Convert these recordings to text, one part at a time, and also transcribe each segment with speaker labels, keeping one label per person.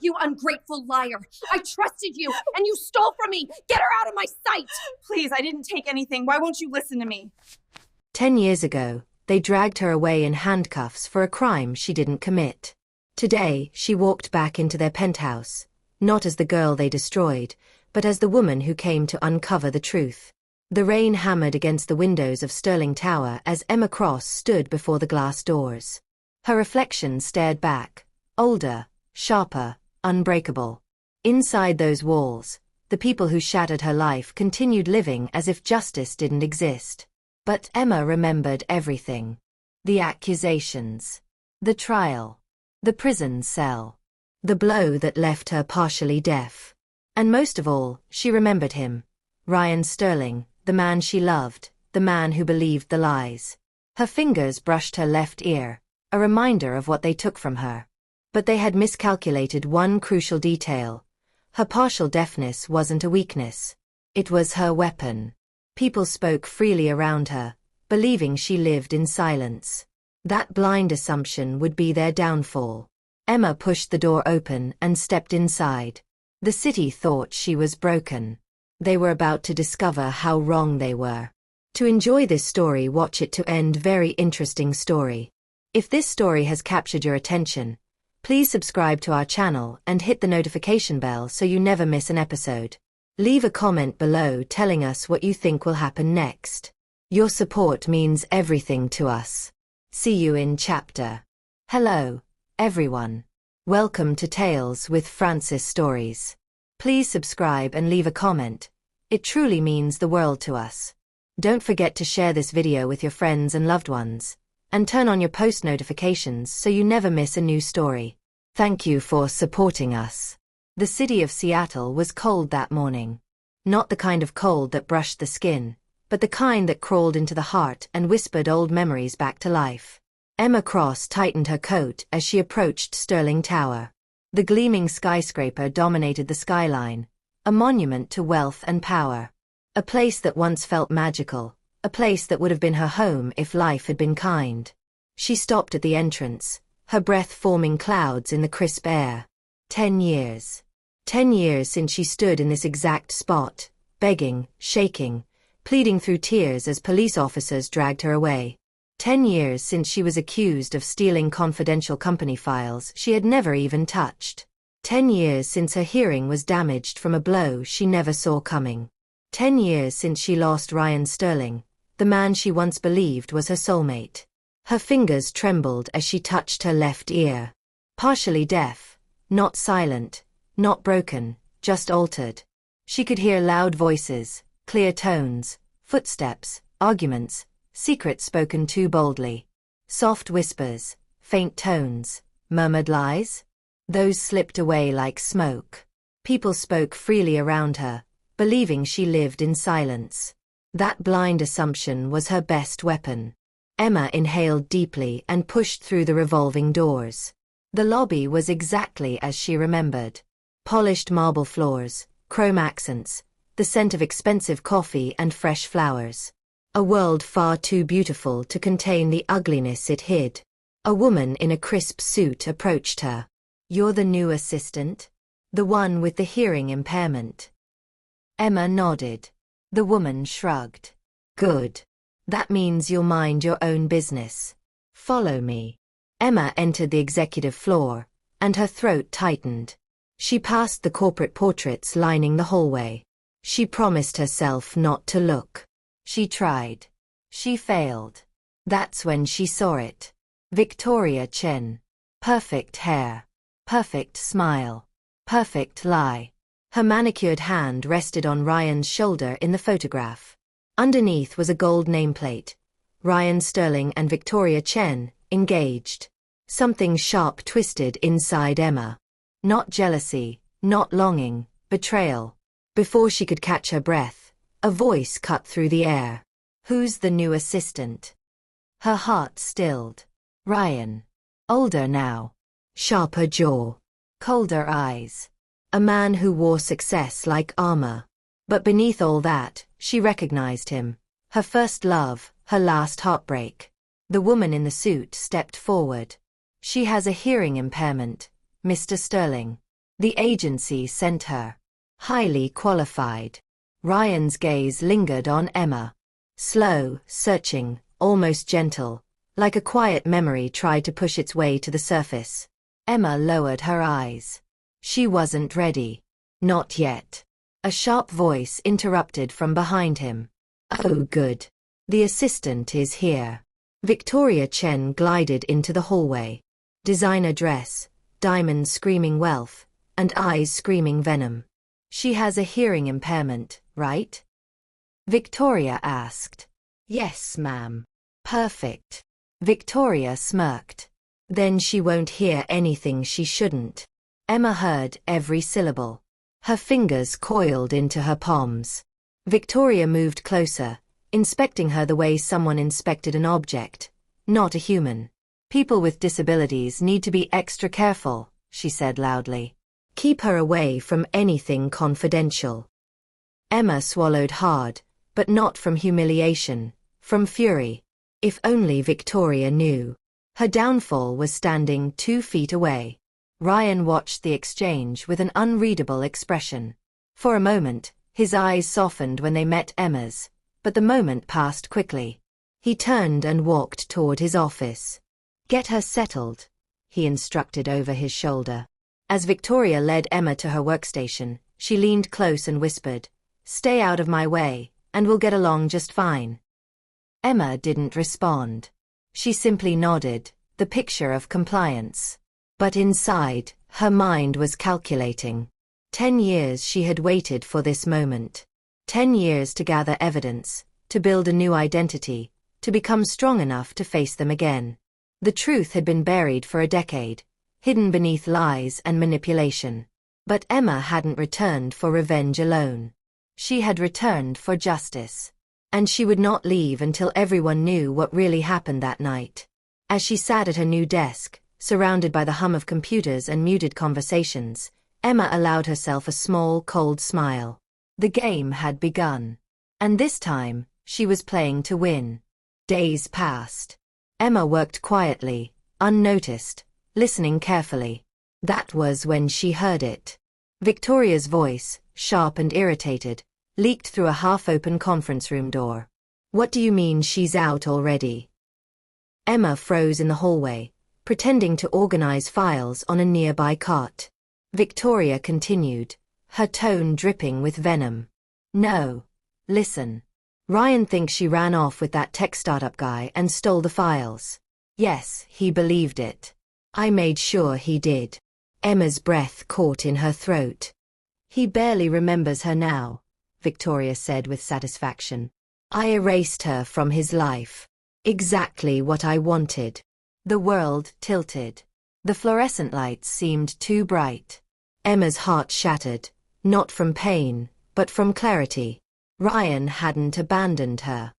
Speaker 1: You ungrateful liar. I trusted you, and you stole from me. Get her out of my sight.
Speaker 2: Please, I didn't take anything. Why won't you listen to me?
Speaker 3: 10 years ago, they dragged her away in handcuffs for a crime she didn't commit. Today, she walked back into their penthouse, not as the girl they destroyed, but as the woman who came to uncover the truth. The rain hammered against the windows of Sterling Tower as Emma Cross stood before the glass doors. Her reflection stared back, older, sharper, unbreakable. Inside those walls, the people who shattered her life continued living as if justice didn't exist. But Emma remembered everything. The accusations. The trial. The prison cell. The blow that left her partially deaf. And most of all, she remembered him. Ryan Sterling, the man she loved, the man who believed the lies. Her fingers brushed her left ear, a reminder of what they took from her. But they had miscalculated one crucial detail. Her partial deafness wasn't a weakness. It was her weapon. People spoke freely around her, believing she lived in silence. That blind assumption would be their downfall. Emma pushed the door open and stepped inside. The city thought she was broken. They were about to discover how wrong they were. To enjoy this story, watch it to end. Very interesting story. If this story has captured your attention, please subscribe to our channel and hit the notification bell so you never miss an episode. Leave a comment below telling us what you think will happen next. Your support means everything to us. See you in chapter. Hello, everyone. Welcome to Tales with Francis Stories. Please subscribe and leave a comment. It truly means the world to us. Don't forget to share this video with your friends and loved ones, and turn on your post notifications so you never miss a new story. Thank you for supporting us. The city of Seattle was cold that morning. Not the kind of cold that brushed the skin, but the kind that crawled into the heart and whispered old memories back to life. Emma Cross tightened her coat as she approached Sterling Tower. The gleaming skyscraper dominated the skyline, a monument to wealth and power. A place that once felt magical, a place that would have been her home if life had been kind. She stopped at the entrance, her breath forming clouds in the crisp air. 10 years. 10 years since she stood in this exact spot, begging, shaking, pleading through tears as police officers dragged her away. 10 years since she was accused of stealing confidential company files she had never even touched. 10 years since her hearing was damaged from a blow she never saw coming. 10 years since she lost Ryan Sterling, the man she once believed was her soulmate. Her fingers trembled as she touched her left ear. Partially deaf, not silent, not broken, just altered. She could hear loud voices, clear tones, footsteps, arguments, secrets spoken too boldly. Soft whispers, faint tones, murmured lies. Those slipped away like smoke. People spoke freely around her, believing she lived in silence. That blind assumption was her best weapon. Emma inhaled deeply and pushed through the revolving doors. The lobby was exactly as she remembered. Polished marble floors, chrome accents, the scent of expensive coffee and fresh flowers. A world far too beautiful to contain the ugliness it hid. A woman in a crisp suit approached her. "You're the new assistant? The one with the hearing impairment?" Emma nodded. The woman shrugged. "Good. That means you'll mind your own business. Follow me." Emma entered the executive floor, and her throat tightened. She passed the corporate portraits lining the hallway. She promised herself not to look. She tried. She failed. That's when she saw it. Victoria Chen. Perfect hair. Perfect smile. Perfect lie. Her manicured hand rested on Ryan's shoulder in the photograph. Underneath was a gold nameplate. Ryan Sterling and Victoria Chen, engaged. Something sharp twisted inside Emma. Not jealousy, not longing, betrayal. Before she could catch her breath, a voice cut through the air. "Who's the new assistant?" Her heart stilled. Ryan. Older now. Sharper jaw. Colder eyes. A man who wore success like armor. But beneath all that, she recognized him. Her first love, her last heartbreak. The woman in the suit stepped forward. "She has a hearing impairment, Mr. Sterling." The agency sent her. Highly qualified. Ryan's gaze lingered on Emma. Slow, searching, almost gentle, like a quiet memory tried to push its way to the surface. Emma lowered her eyes. She wasn't ready. Not yet. A sharp voice interrupted from behind him. Oh, good. The assistant is here. Victoria Chen glided into the hallway. Designer dress, diamonds screaming wealth, and eyes screaming venom. She has a hearing impairment, right? Victoria asked. Yes, ma'am. Perfect. Victoria smirked. Then she won't hear anything she shouldn't. Emma heard every syllable. Her fingers coiled into her palms. Victoria moved closer, inspecting her the way someone inspected an object, not a human. People with disabilities need to be extra careful, she said loudly. Keep her away from anything confidential. Emma swallowed hard, but not from humiliation, from fury. If only Victoria knew. Her downfall was standing 2 feet away. Ryan watched the exchange with an unreadable expression. For a moment, his eyes softened when they met Emma's, but the moment passed quickly. He turned and walked toward his office. Get her settled, he instructed over his shoulder. As Victoria led Emma to her workstation, she leaned close and whispered, "Stay out of my way, and we'll get along just fine." Emma didn't respond. She simply nodded, the picture of compliance. But inside, her mind was calculating. 10 years she had waited for this moment. 10 years to gather evidence, to build a new identity, to become strong enough to face them again. The truth had been buried for a decade, hidden beneath lies and manipulation. But Emma hadn't returned for revenge alone. She had returned for justice. And she would not leave until everyone knew what really happened that night. As she sat at her new desk, surrounded by the hum of computers and muted conversations, Emma allowed herself a small, cold smile. The game had begun. And this time, she was playing to win. Days passed. Emma worked quietly, unnoticed, listening carefully. That was when she heard it. Victoria's voice, sharp and irritated, leaked through a half-open conference room door. What do you mean she's out already? Emma froze in the hallway, pretending to organize files on a nearby cot. Victoria continued, her tone dripping with venom. No. Listen. Ryan thinks she ran off with that tech startup guy and stole the files. Yes, he believed it. I made sure he did. Emma's breath caught in her throat. He barely remembers her now, Victoria said with satisfaction. I erased her from his life. Exactly what I wanted. The world tilted. The fluorescent lights seemed too bright. Emma's heart shattered, not from pain, but from clarity. Ryan hadn't abandoned her.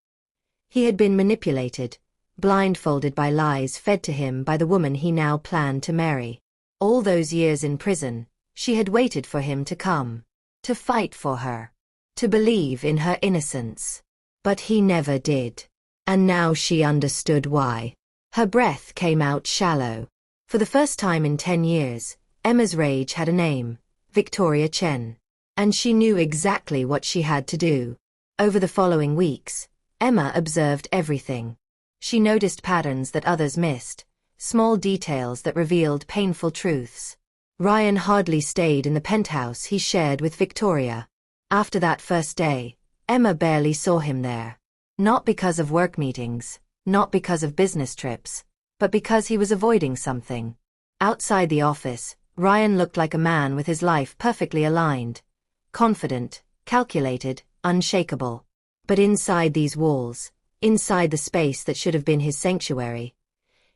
Speaker 3: He had been manipulated, blindfolded by lies fed to him by the woman he now planned to marry. All those years in prison, she had waited for him to come, to fight for her, to believe in her innocence. But he never did. And now she understood why. Her breath came out shallow. For the first time in 10 years, Emma's rage had a name, Victoria Chen. And she knew exactly what she had to do. Over the following weeks, Emma observed everything. She noticed patterns that others missed, small details that revealed painful truths. Ryan hardly stayed in the penthouse he shared with Victoria. After that first day, Emma barely saw him there. Not because of work meetings, not because of business trips, but because he was avoiding something. Outside the office, Ryan looked like a man with his life perfectly aligned. Confident, calculated, unshakable. But inside these walls, inside the space that should have been his sanctuary,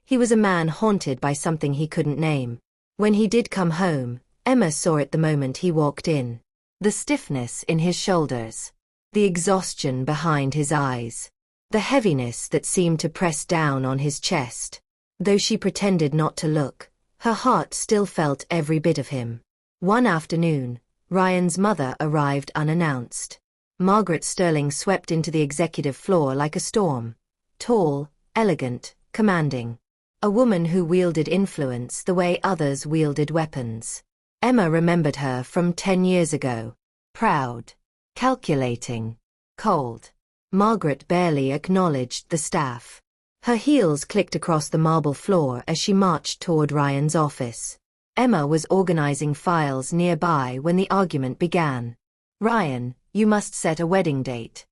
Speaker 3: he was a man haunted by something he couldn't name. When he did come home, Emma saw it the moment he walked in. The stiffness in his shoulders. The exhaustion behind his eyes. The heaviness that seemed to press down on his chest. Though she pretended not to look, her heart still felt every bit of him. One afternoon, Ryan's mother arrived unannounced. Margaret Sterling swept into the executive floor like a storm. Tall, elegant, commanding. A woman who wielded influence the way others wielded weapons. Emma remembered her from 10 years ago. Proud, calculating, cold. Margaret barely acknowledged the staff. Her heels clicked across the marble floor as she marched toward Ryan's office. Emma was organizing files nearby when the argument began. "Ryan, you must set a wedding date."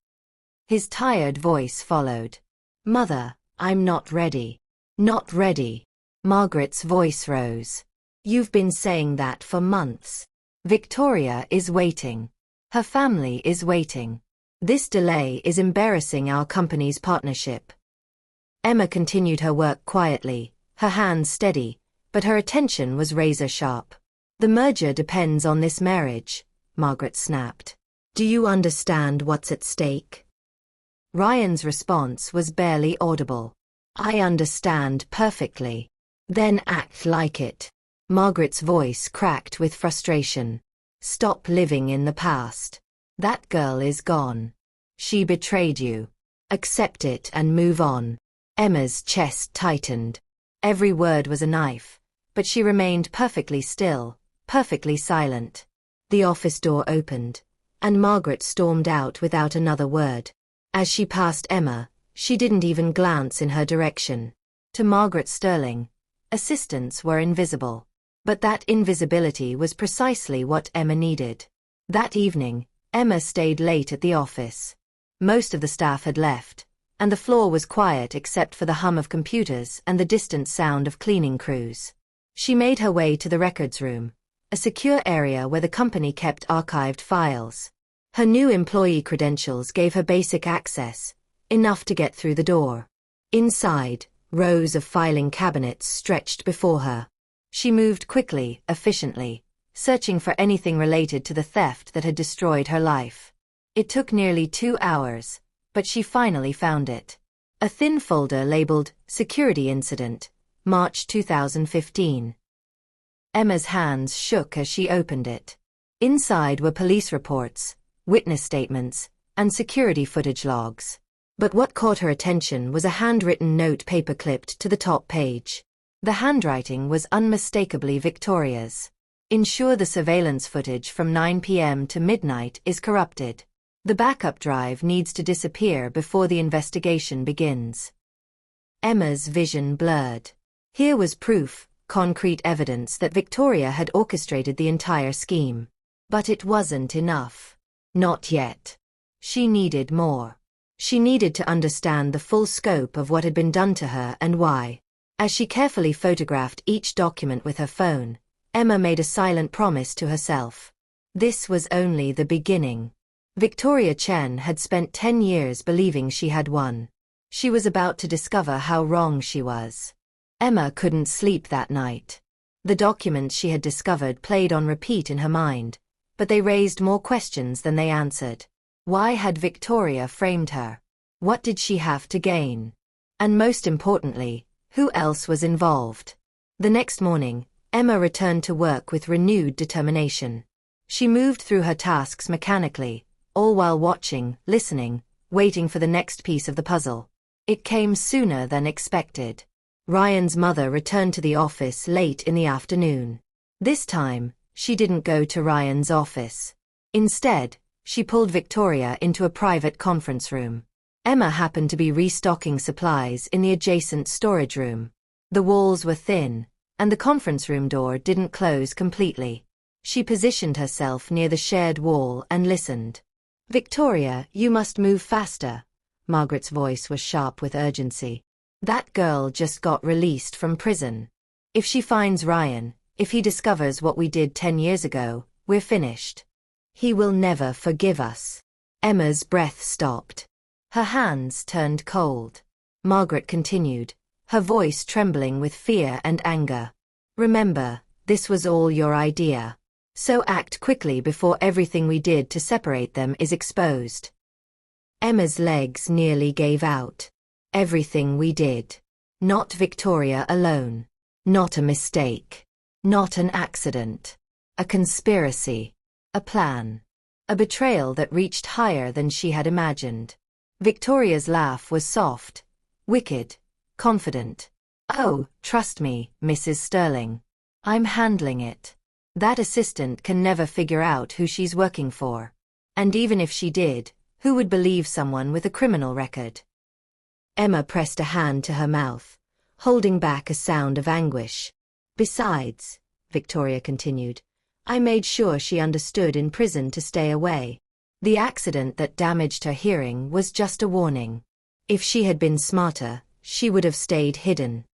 Speaker 3: His tired voice followed. "Mother, I'm not ready." "Not ready." Margaret's voice rose. "You've been saying that for months. Victoria is waiting. Her family is waiting. This delay is embarrassing our company's partnership." Emma continued her work quietly, her hands steady, but her attention was razor-sharp. "The merger depends on this marriage," Margaret snapped. "Do you understand what's at stake?" Ryan's response was barely audible. "I understand perfectly." "Then act like it." Margaret's voice cracked with frustration. "Stop living in the past. That girl is gone. She betrayed you. Accept it and move on." Emma's chest tightened. Every word was a knife, but she remained perfectly still, perfectly silent. The office door opened, and Margaret stormed out without another word. As she passed Emma, she didn't even glance in her direction. To Margaret Sterling, assistants were invisible. But that invisibility was precisely what Emma needed. That evening, Emma stayed late at the office. Most of the staff had left, and the floor was quiet except for the hum of computers and the distant sound of cleaning crews. She made her way to the records room, a secure area where the company kept archived files. Her new employee credentials gave her basic access, enough to get through the door. Inside, rows of filing cabinets stretched before her. She moved quickly, efficiently, searching for anything related to the theft that had destroyed her life. It took nearly 2 hours, but she finally found it. A thin folder labeled Security Incident, March 2015. Emma's hands shook as she opened it. Inside were police reports, witness statements, and security footage logs. But what caught her attention was a handwritten note paper-clipped to the top page. The handwriting was unmistakably Victoria's. "Ensure the surveillance footage from 9 p.m. to midnight is corrupted. The backup drive needs to disappear before the investigation begins." Emma's vision blurred. Here was proof, concrete evidence that Victoria had orchestrated the entire scheme. But it wasn't enough. Not yet. She needed more. She needed to understand the full scope of what had been done to her and why. As she carefully photographed each document with her phone, Emma made a silent promise to herself. This was only the beginning. Victoria Chen had spent 10 years believing she had won. She was about to discover how wrong she was. Emma couldn't sleep that night. The documents she had discovered played on repeat in her mind, but they raised more questions than they answered. Why had Victoria framed her? What did she have to gain? And most importantly, who else was involved? The next morning, Emma returned to work with renewed determination. She moved through her tasks mechanically, all while watching, listening, waiting for the next piece of the puzzle. It came sooner than expected. Ryan's mother returned to the office late in the afternoon. This time, she didn't go to Ryan's office. Instead, she pulled Victoria into a private conference room. Emma happened to be restocking supplies in the adjacent storage room. The walls were thin, and the conference room door didn't close completely. She positioned herself near the shared wall and listened. "Victoria, you must move faster." Margaret's voice was sharp with urgency. "That girl just got released from prison. If she finds Ryan, if he discovers what we did 10 years ago, we're finished. He will never forgive us." Emma's breath stopped. Her hands turned cold. Margaret continued, her voice trembling with fear and anger. "Remember, this was all your idea. So act quickly before everything we did to separate them is exposed." Emma's legs nearly gave out. Everything we did. Not Victoria alone. Not a mistake. Not an accident. A conspiracy. A plan. A betrayal that reached higher than she had imagined. Victoria's laugh was soft, wicked, confident. "Oh, trust me, Mrs. Sterling. I'm handling it." That assistant can never figure out who she's working for. And even if she did, who would believe someone with a criminal record? Emma pressed a hand to her mouth, holding back a sound of anguish. Besides, Victoria continued, I made sure she understood in prison to stay away. The accident that damaged her hearing was just a warning. If she had been smarter, she would have stayed hidden.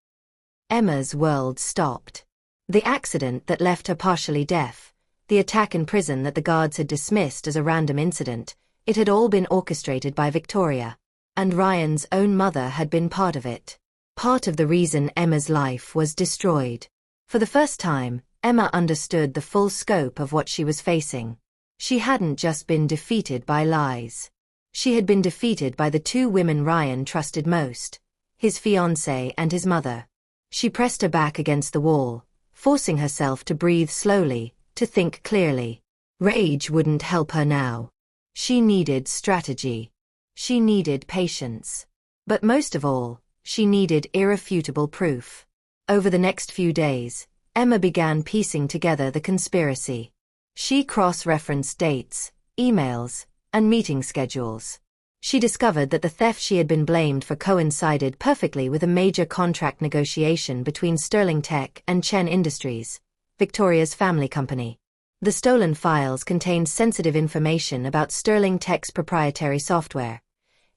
Speaker 3: Emma's world stopped. The accident that left her partially deaf, the attack in prison that the guards had dismissed as a random incident, it had all been orchestrated by Victoria. And Ryan's own mother had been part of it. Part of the reason Emma's life was destroyed. For the first time, Emma understood the full scope of what she was facing. She hadn't just been defeated by lies. She had been defeated by the two women Ryan trusted most, his fiancée and his mother. She pressed her back against the wall, forcing herself to breathe slowly, to think clearly. Rage wouldn't help her now. She needed strategy. She needed patience. But most of all, she needed irrefutable proof. Over the next few days, Emma began piecing together the conspiracy. She cross-referenced dates, emails, and meeting schedules. She discovered that the theft she had been blamed for coincided perfectly with a major contract negotiation between Sterling Tech and Chen Industries, Victoria's family company. The stolen files contained sensitive information about Sterling Tech's proprietary software,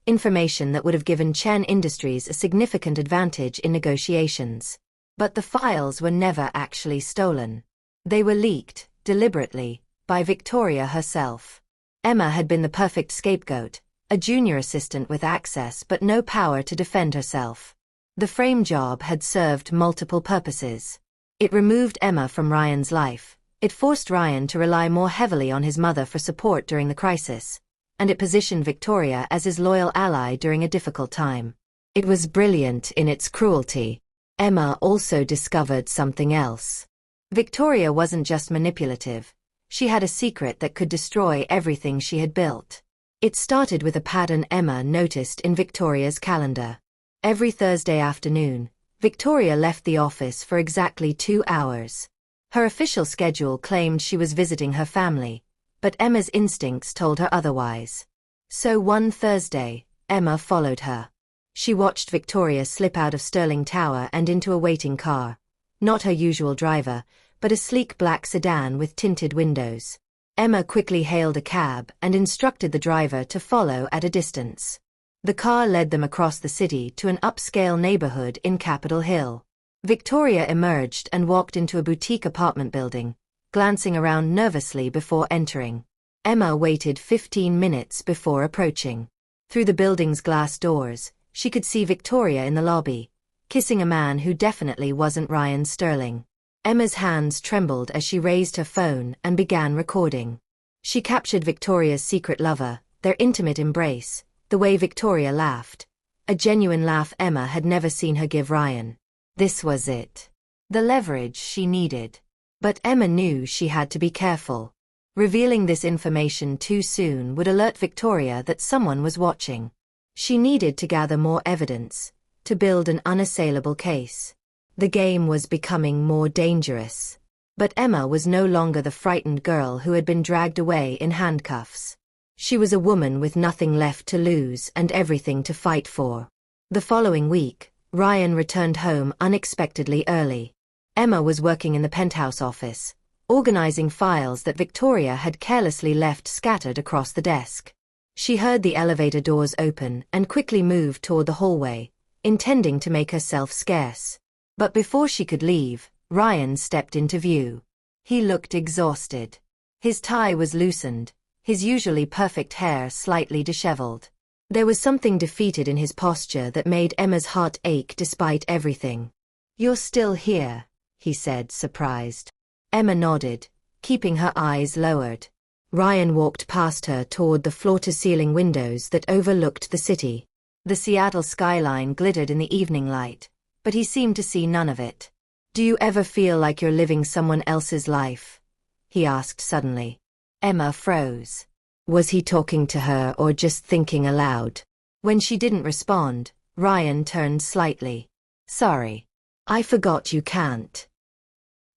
Speaker 3: information that would have given Chen Industries a significant advantage in negotiations. But the files were never actually stolen. They were leaked, deliberately, by Victoria herself. Emma had been the perfect scapegoat, a junior assistant with access but no power to defend herself. The frame job had served multiple purposes. It removed Emma from Ryan's life, it forced Ryan to rely more heavily on his mother for support during the crisis, and it positioned Victoria as his loyal ally during a difficult time. It was brilliant in its cruelty. Emma also discovered something else. Victoria wasn't just manipulative. She had a secret that could destroy everything she had built. It started with a pattern Emma noticed in Victoria's calendar. Every Thursday afternoon, Victoria left the office for exactly 2 hours. Her official schedule claimed she was visiting her family, but Emma's instincts told her otherwise. So one Thursday, Emma followed her. She watched Victoria slip out of Sterling Tower and into a waiting car. Not her usual driver, but a sleek black sedan with tinted windows. Emma quickly hailed a cab and instructed the driver to follow at a distance. The car led them across the city to an upscale neighborhood in Capitol Hill. Victoria emerged and walked into a boutique apartment building, glancing around nervously before entering. Emma waited 15 minutes before approaching. Through the building's glass doors, she could see Victoria in the lobby, kissing a man who definitely wasn't Ryan Sterling. Emma's hands trembled as she raised her phone and began recording. She captured Victoria's secret lover, their intimate embrace, the way Victoria laughed. A genuine laugh Emma had never seen her give Ryan. This was it. The leverage she needed. But Emma knew she had to be careful. Revealing this information too soon would alert Victoria that someone was watching. She needed to gather more evidence, to build an unassailable case. The game was becoming more dangerous. But Emma was no longer the frightened girl who had been dragged away in handcuffs. She was a woman with nothing left to lose and everything to fight for. The following week, Ryan returned home unexpectedly early. Emma was working in the penthouse office, organizing files that Victoria had carelessly left scattered across the desk. She heard the elevator doors open and quickly moved toward the hallway, intending to make herself scarce. But before she could leave, Ryan stepped into view. He looked exhausted. His tie was loosened, his usually perfect hair slightly disheveled. There was something defeated in his posture that made Emma's heart ache despite everything. "You're still here," he said, surprised. Emma nodded, keeping her eyes lowered. Ryan walked past her toward the floor-to-ceiling windows that overlooked the city. The Seattle skyline glittered in the evening light, but he seemed to see none of it. "Do you ever feel like you're living someone else's life?" he asked suddenly. Emma froze. Was he talking to her or just thinking aloud? When she didn't respond, Ryan turned slightly. "Sorry. I forgot you can't."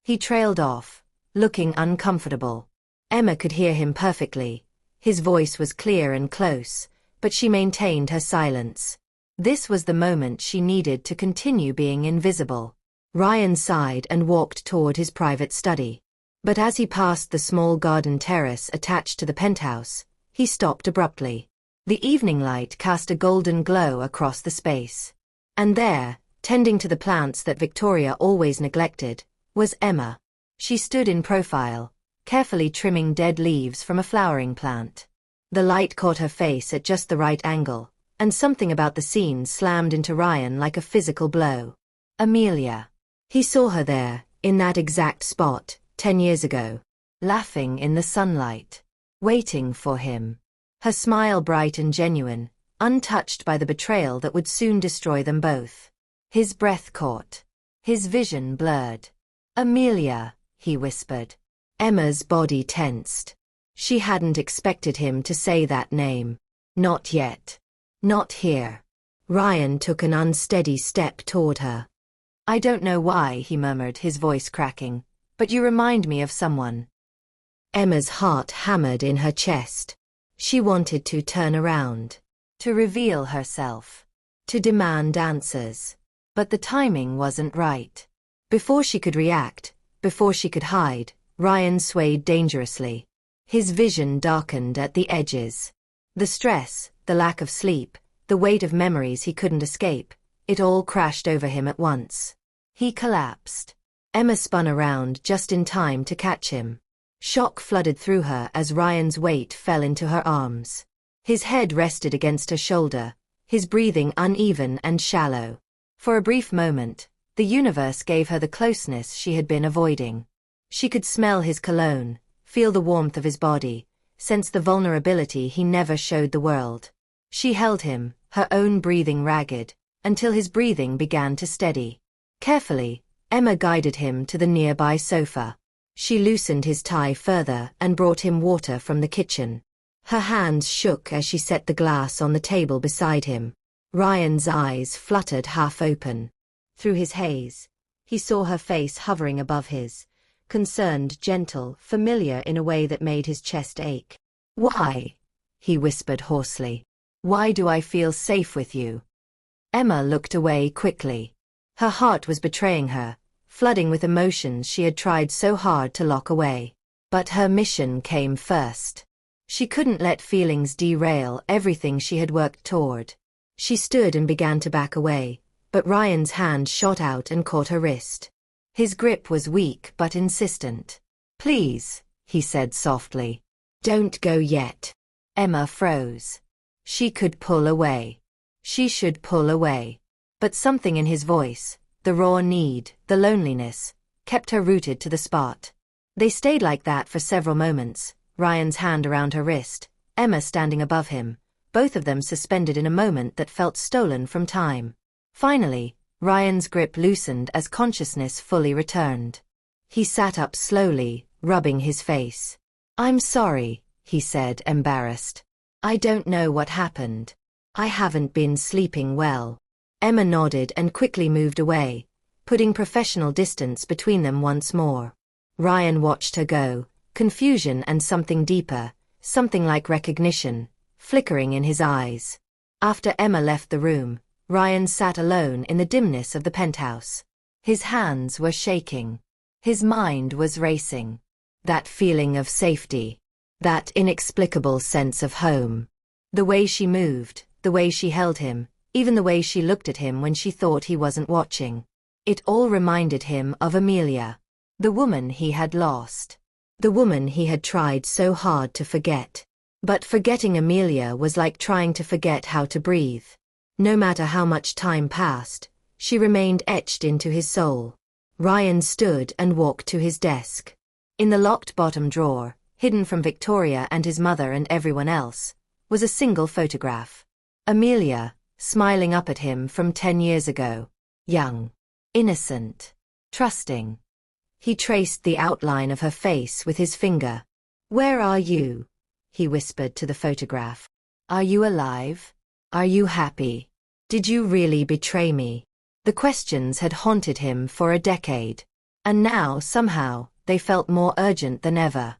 Speaker 3: He trailed off, looking uncomfortable. Emma could hear him perfectly. His voice was clear and close, but she maintained her silence. This was the moment she needed to continue being invisible. Ryan sighed and walked toward his private study. But as he passed the small garden terrace attached to the penthouse, he stopped abruptly. The evening light cast a golden glow across the space. And there, tending to the plants that Victoria always neglected, was Emma. She stood in profile, carefully trimming dead leaves from a flowering plant. The light caught her face at just the right angle, and something about the scene slammed into Ryan like a physical blow. Amelia. He saw her there, in that exact spot, 10 years ago, laughing in the sunlight, waiting for him. Her smile bright and genuine, untouched by the betrayal that would soon destroy them both. His breath caught. His vision blurred. Amelia, he whispered. Emma's body tensed. She hadn't expected him to say that name. Not yet. Not here. Ryan took an unsteady step toward her. I don't know why, he murmured, his voice cracking, but you remind me of someone. Emma's heart hammered in her chest. She wanted to turn around, to reveal herself, to demand answers. But the timing wasn't right. Before she could react, before she could hide, Ryan swayed dangerously. His vision darkened at the edges. The stress, the lack of sleep, the weight of memories he couldn't escape, it all crashed over him at once. He collapsed. Emma spun around just in time to catch him. Shock flooded through her as Ryan's weight fell into her arms. His head rested against her shoulder, his breathing uneven and shallow. For a brief moment, the universe gave her the closeness she had been avoiding. She could smell his cologne, feel the warmth of his body, sense the vulnerability he never showed the world. She held him, her own breathing ragged, until his breathing began to steady. Carefully, Emma guided him to the nearby sofa. She loosened his tie further and brought him water from the kitchen. Her hands shook as she set the glass on the table beside him. Ryan's eyes fluttered half open. Through his haze, he saw her face hovering above his, concerned, gentle, familiar in a way that made his chest ache. Why? He whispered hoarsely. Why do I feel safe with you? Emma looked away quickly. Her heart was betraying her, flooding with emotions she had tried so hard to lock away. But her mission came first. She couldn't let feelings derail everything she had worked toward. She stood and began to back away, but Ryan's hand shot out and caught her wrist. His grip was weak but insistent. Please, he said softly. Don't go yet. Emma froze. She could pull away. She should pull away. But something in his voice, the raw need, the loneliness, kept her rooted to the spot. They stayed like that for several moments, Ryan's hand around her wrist, Emma standing above him, both of them suspended in a moment that felt stolen from time. Finally, Ryan's grip loosened as consciousness fully returned. He sat up slowly, rubbing his face. I'm sorry, he said, embarrassed. I don't know what happened. I haven't been sleeping well. Emma nodded and quickly moved away, putting professional distance between them once more. Ryan watched her go, confusion and something deeper, something like recognition, flickering in his eyes. After Emma left the room, Ryan sat alone in the dimness of the penthouse. His hands were shaking. His mind was racing. That feeling of safety. That inexplicable sense of home. The way she moved, the way she held him, even the way she looked at him when she thought he wasn't watching. It all reminded him of Amelia. The woman he had lost. The woman he had tried so hard to forget. But forgetting Amelia was like trying to forget how to breathe. No matter how much time passed, she remained etched into his soul. Ryan stood and walked to his desk. In the locked bottom drawer, hidden from Victoria and his mother and everyone else, was a single photograph. Amelia, smiling up at him from 10 years ago. Young. Innocent. Trusting. He traced the outline of her face with his finger. Where are you? He whispered to the photograph. Are you alive? Are you happy? Did you really betray me? The questions had haunted him for a decade. And now, somehow, they felt more urgent than ever.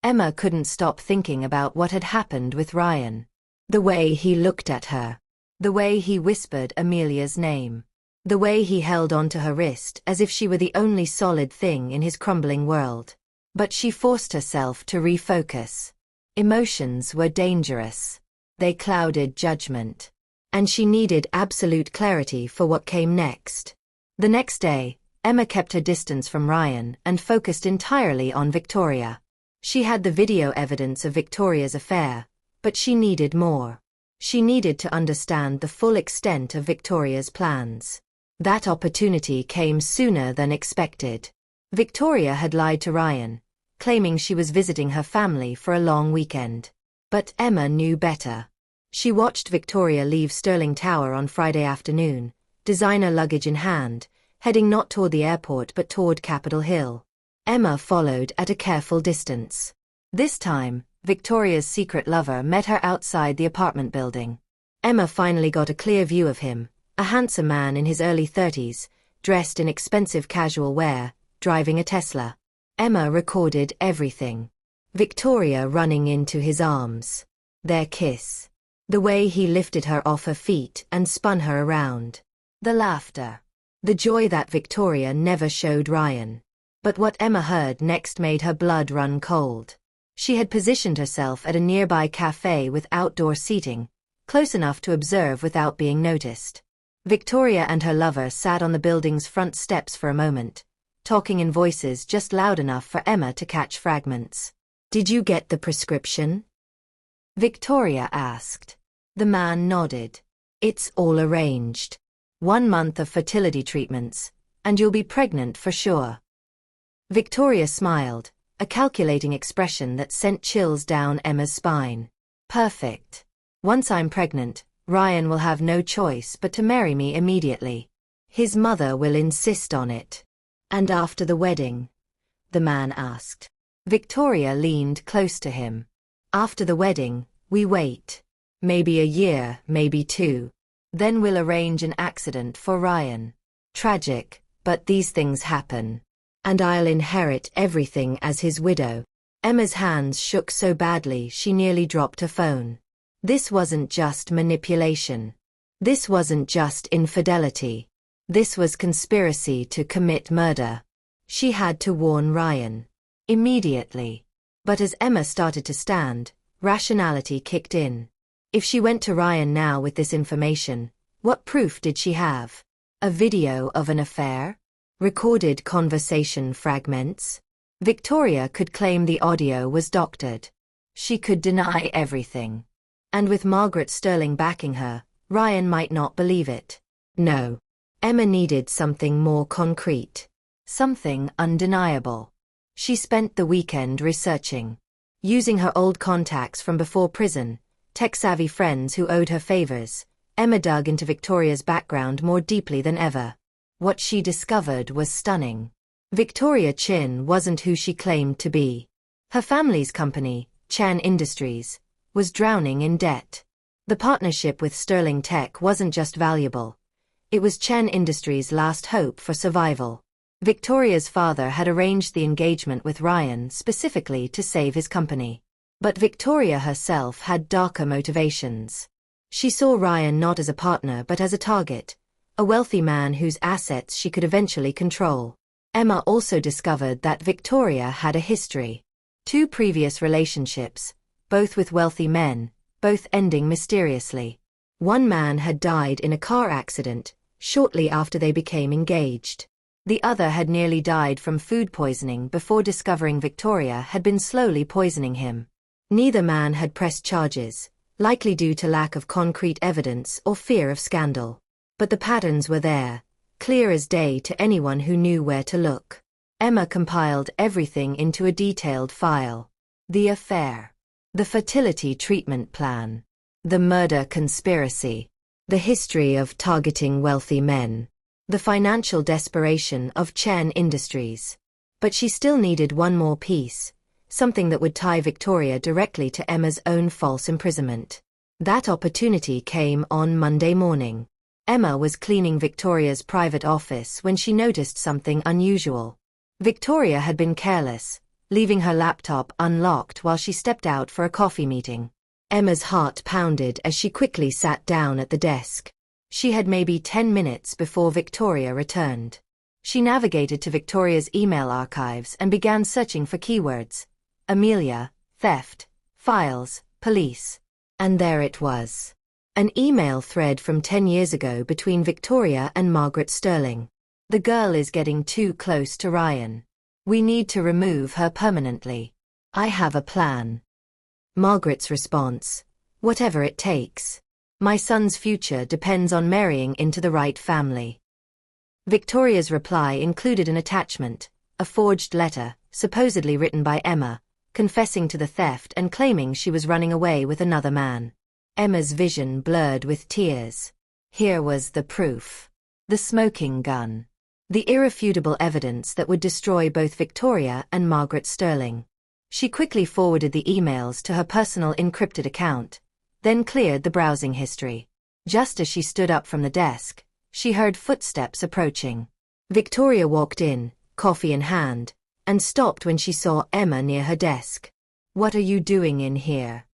Speaker 3: Emma couldn't stop thinking about what had happened with Ryan. The way he looked at her. The way he whispered Amelia's name. The way he held onto her wrist as if she were the only solid thing in his crumbling world. But she forced herself to refocus. Emotions were dangerous. They clouded judgment. And she needed absolute clarity for what came next. The next day, Emma kept her distance from Ryan and focused entirely on Victoria. She had the video evidence of Victoria's affair, but she needed more. She needed to understand the full extent of Victoria's plans. That opportunity came sooner than expected. Victoria had lied to Ryan, claiming she was visiting her family for a long weekend. But Emma knew better. She watched Victoria leave Sterling Tower on Friday afternoon, designer luggage in hand, heading not toward the airport but toward Capitol Hill. Emma followed at a careful distance. This time, Victoria's secret lover met her outside the apartment building. Emma finally got a clear view of him, a handsome man in his early 30s, dressed in expensive casual wear, driving a Tesla. Emma recorded everything. Victoria running into his arms. Their kiss. The way he lifted her off her feet and spun her around. The laughter. The joy that Victoria never showed Ryan. But what Emma heard next made her blood run cold. She had positioned herself at a nearby cafe with outdoor seating, close enough to observe without being noticed. Victoria and her lover sat on the building's front steps for a moment, talking in voices just loud enough for Emma to catch fragments. "Did you get the prescription?" Victoria asked. The man nodded. "It's all arranged. 1 month of fertility treatments, and you'll be pregnant for sure." Victoria smiled, a calculating expression that sent chills down Emma's spine. "Perfect. Once I'm pregnant, Ryan will have no choice but to marry me immediately. His mother will insist on it." "And after the wedding?" the man asked. Victoria leaned close to him. "After the wedding, we wait. Maybe a year, maybe 2. Then we'll arrange an accident for Ryan. Tragic, but these things happen. And I'll inherit everything as his widow." Emma's hands shook so badly she nearly dropped her phone. This wasn't just manipulation. This wasn't just infidelity. This was conspiracy to commit murder. She had to warn Ryan. Immediately. But as Emma started to stand, rationality kicked in. If she went to Ryan now with this information, what proof did she have? A video of an affair? Recorded conversation fragments? Victoria could claim the audio was doctored. She could deny everything. And with Margaret Sterling backing her, Ryan might not believe it. No. Emma needed something more concrete. Something undeniable. She spent the weekend researching. Using her old contacts from before prison, tech-savvy friends who owed her favors, Emma dug into Victoria's background more deeply than ever. What she discovered was stunning. Victoria Chin wasn't who she claimed to be. Her family's company, Chan Industries, was drowning in debt. The partnership with Sterling Tech wasn't just valuable. It was Chen Industries' last hope for survival. Victoria's father had arranged the engagement with Ryan specifically to save his company. But Victoria herself had darker motivations. She saw Ryan not as a partner but as a target, a wealthy man whose assets she could eventually control. Emma also discovered that Victoria had a history. 2 previous relationships, both with wealthy men, both ending mysteriously. One man had died in a car accident shortly after they became engaged. The other had nearly died from food poisoning before discovering Victoria had been slowly poisoning him. Neither man had pressed charges, likely due to lack of concrete evidence or fear of scandal. But the patterns were there, clear as day to anyone who knew where to look. Emma compiled everything into a detailed file. The affair. The fertility treatment plan. The murder conspiracy. The history of targeting wealthy men. The financial desperation of Chen Industries. But she still needed one more piece, something that would tie Victoria directly to Emma's own false imprisonment. That opportunity came on Monday morning. Emma was cleaning Victoria's private office when she noticed something unusual. Victoria had been careless, leaving her laptop unlocked while she stepped out for a coffee meeting. Emma's heart pounded as she quickly sat down at the desk. She had maybe 10 minutes before Victoria returned. She navigated to Victoria's email archives and began searching for keywords. Amelia, theft, files, police. And there it was. An email thread from 10 years ago between Victoria and Margaret Sterling. The girl is getting too close to Ryan. We need to remove her permanently. I have a plan. Margaret's response: whatever it takes. My son's future depends on marrying into the right family. Victoria's reply included an attachment, a forged letter, supposedly written by Emma, confessing to the theft and claiming she was running away with another man. Emma's vision blurred with tears. Here was the proof. The smoking gun. The irrefutable evidence that would destroy both Victoria and Margaret Sterling. She quickly forwarded the emails to her personal encrypted account, then cleared the browsing history. Just as she stood up from the desk, she heard footsteps approaching. Victoria walked in, coffee in hand, and stopped when she saw Emma near her desk. "What are you doing in here?"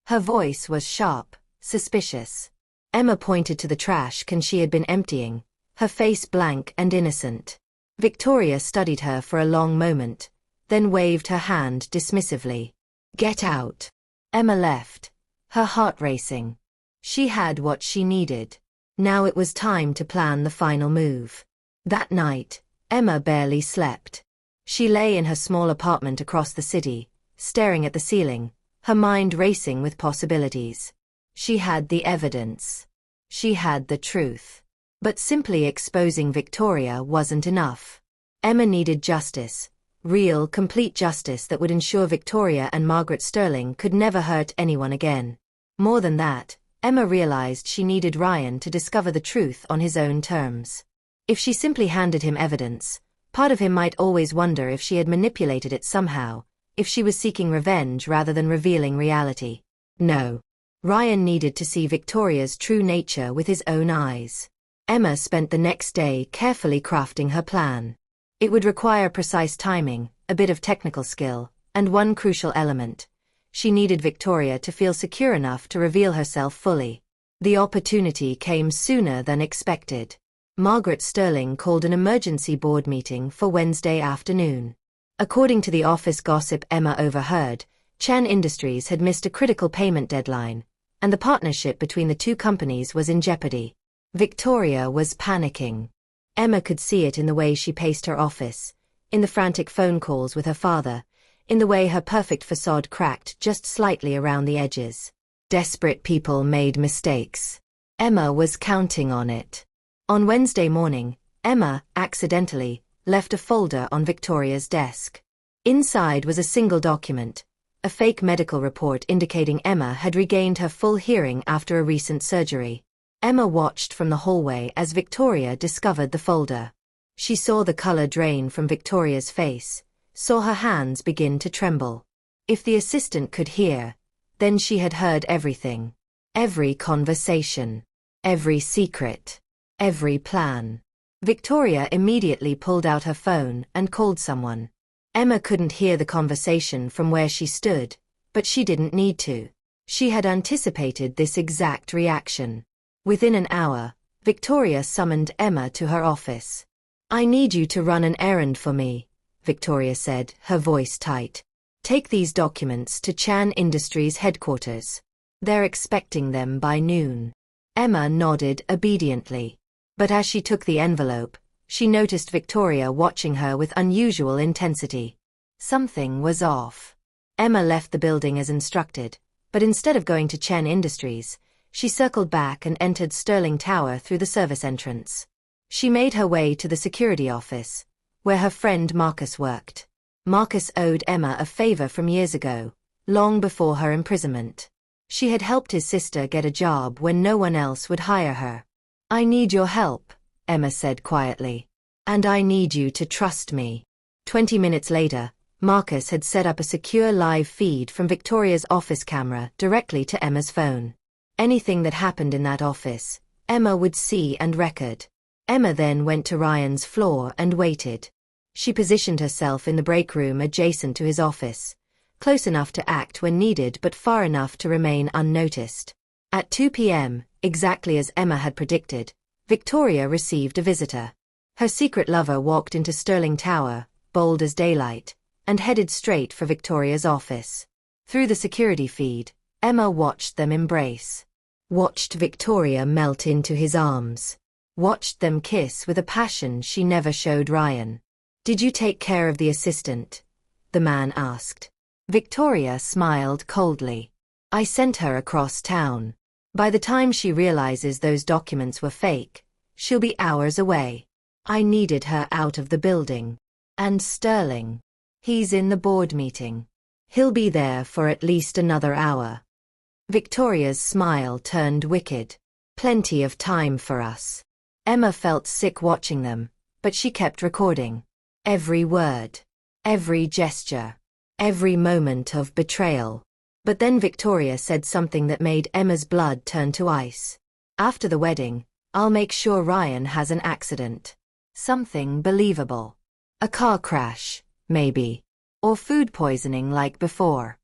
Speaker 3: Her voice was sharp, suspicious. Emma pointed to the trash can she had been emptying, her face blank and innocent. Victoria studied her for a long moment, then waved her hand dismissively. "Get out." Emma left, her heart racing. She had what she needed. Now it was time to plan the final move. That night, Emma barely slept. She lay in her small apartment across the city, staring at the ceiling, her mind racing with possibilities. She had the evidence. She had the truth. But simply exposing Victoria wasn't enough. Emma needed justice, real, complete justice that would ensure Victoria and Margaret Sterling could never hurt anyone again. More than that, Emma realized she needed Ryan to discover the truth on his own terms. If she simply handed him evidence, part of him might always wonder if she had manipulated it somehow, if she was seeking revenge rather than revealing reality. No. Ryan needed to see Victoria's true nature with his own eyes. Emma spent the next day carefully crafting her plan. It would require precise timing, a bit of technical skill, and one crucial element. She needed Victoria to feel secure enough to reveal herself fully. The opportunity came sooner than expected. Margaret Sterling called an emergency board meeting for Wednesday afternoon. According to the office gossip Emma overheard, Chan Industries had missed a critical payment deadline, and the partnership between the two companies was in jeopardy. Victoria was panicking. Emma could see it in the way she paced her office, in the frantic phone calls with her father, in the way her perfect facade cracked just slightly around the edges. Desperate people made mistakes. Emma was counting on it. On Wednesday morning, Emma, accidentally, left a folder on Victoria's desk. Inside was a single document, a fake medical report indicating Emma had regained her full hearing after a recent surgery. Emma watched from the hallway as Victoria discovered the folder. She saw the color drain from Victoria's face, saw her hands begin to tremble. If the assistant could hear, then she had heard everything. Every conversation. Every secret. Every plan. Victoria immediately pulled out her phone and called someone. Emma couldn't hear the conversation from where she stood, but she didn't need to. She had anticipated this exact reaction. Within an hour, Victoria summoned Emma to her office. "I need you to run an errand for me," Victoria said, her voice tight. "Take these documents to Chan Industries headquarters. They're expecting them by noon." Emma nodded obediently. But as she took the envelope, she noticed Victoria watching her with unusual intensity. Something was off. Emma left the building as instructed, but instead of going to Chen Industries, she circled back and entered Sterling Tower through the service entrance. She made her way to the security office, where her friend Marcus worked. Marcus owed Emma a favor from years ago, long before her imprisonment. She had helped his sister get a job when no one else would hire her. "I need your help," Emma said quietly. "And I need you to trust me." 20 minutes later, Marcus had set up a secure live feed from Victoria's office camera directly to Emma's phone. Anything that happened in that office, Emma would see and record. Emma then went to Ryan's floor and waited. She positioned herself in the break room adjacent to his office, close enough to act when needed but far enough to remain unnoticed. At 2 p.m., exactly as Emma had predicted, Victoria received a visitor. Her secret lover walked into Sterling Tower, bold as daylight, and headed straight for Victoria's office. Through the security feed, Emma watched them embrace. Watched Victoria melt into his arms. Watched them kiss with a passion she never showed Ryan. "Did you take care of the assistant?" the man asked. Victoria smiled coldly. "I sent her across town. By the time she realizes those documents were fake, she'll be hours away. I needed her out of the building. And Sterling. He's in the board meeting. He'll be there for at least another hour." Victoria's smile turned wicked. "Plenty of time for us." Emma felt sick watching them, but she kept recording. Every word. Every gesture. Every moment of betrayal. But then Victoria said something that made Emma's blood turn to ice. "After the wedding, I'll make sure Ryan has an accident. Something believable. A car crash, maybe. Or food poisoning like before."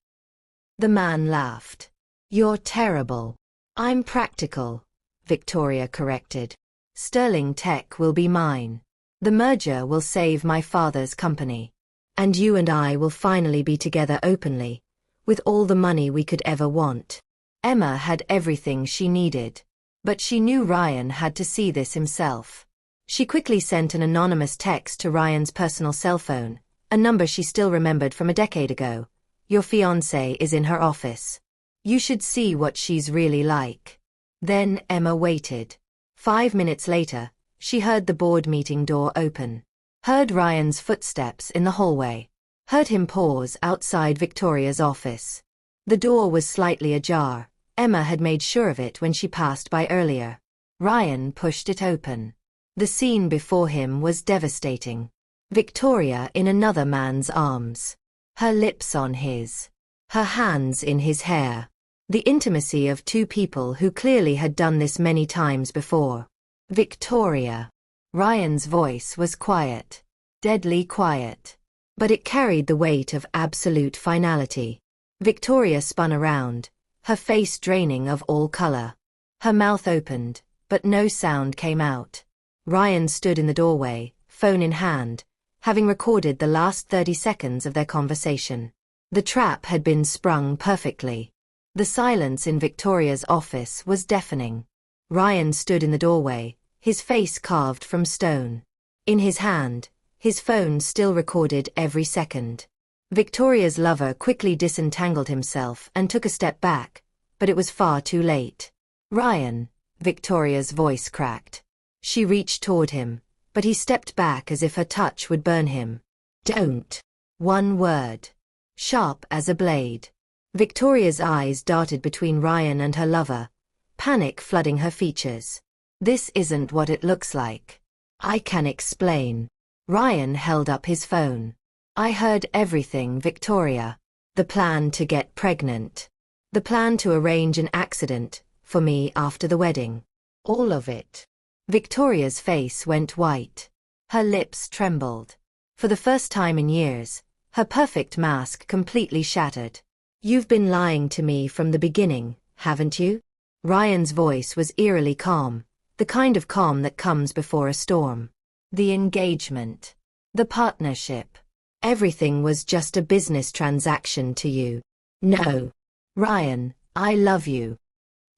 Speaker 3: The man laughed. "You're terrible." "I'm practical," Victoria corrected. "Sterling Tech will be mine. The merger will save my father's company. And you and I will finally be together openly, with all the money we could ever want." Emma had everything she needed. But she knew Ryan had to see this himself. She quickly sent an anonymous text to Ryan's personal cell phone, a number she still remembered from a decade ago. "Your fiancé is in her office. You should see what she's really like." Then Emma waited. 5 minutes later, she heard the board meeting door open. Heard Ryan's footsteps in the hallway. Heard him pause outside Victoria's office. The door was slightly ajar. Emma had made sure of it when she passed by earlier. Ryan pushed it open. The scene before him was devastating. Victoria in another man's arms. Her lips on his. Her hands in his hair. The intimacy of two people who clearly had done this many times before. "Victoria." Ryan's voice was quiet. Deadly quiet. But it carried the weight of absolute finality. Victoria spun around, her face draining of all color. Her mouth opened, but no sound came out. Ryan stood in the doorway, phone in hand, having recorded the last 30 seconds of their conversation. The trap had been sprung perfectly. The silence in Victoria's office was deafening. Ryan stood in the doorway, his face carved from stone. In his hand, his phone still recorded every second. Victoria's lover quickly disentangled himself and took a step back, but it was far too late. "Ryan," Victoria's voice cracked. She reached toward him, but he stepped back as if her touch would burn him. "Don't." One word. Sharp as a blade. Victoria's eyes darted between Ryan and her lover, panic flooding her features. "This isn't what it looks like. I can explain." Ryan held up his phone. "I heard everything, Victoria. The plan to get pregnant. The plan to arrange an accident for me after the wedding. All of it." Victoria's face went white. Her lips trembled. For the first time in years, her perfect mask completely shattered. "You've been lying to me from the beginning, haven't you?" Ryan's voice was eerily calm, the kind of calm that comes before a storm. "The engagement. The partnership. Everything was just a business transaction to you." "No. Ryan, I love you.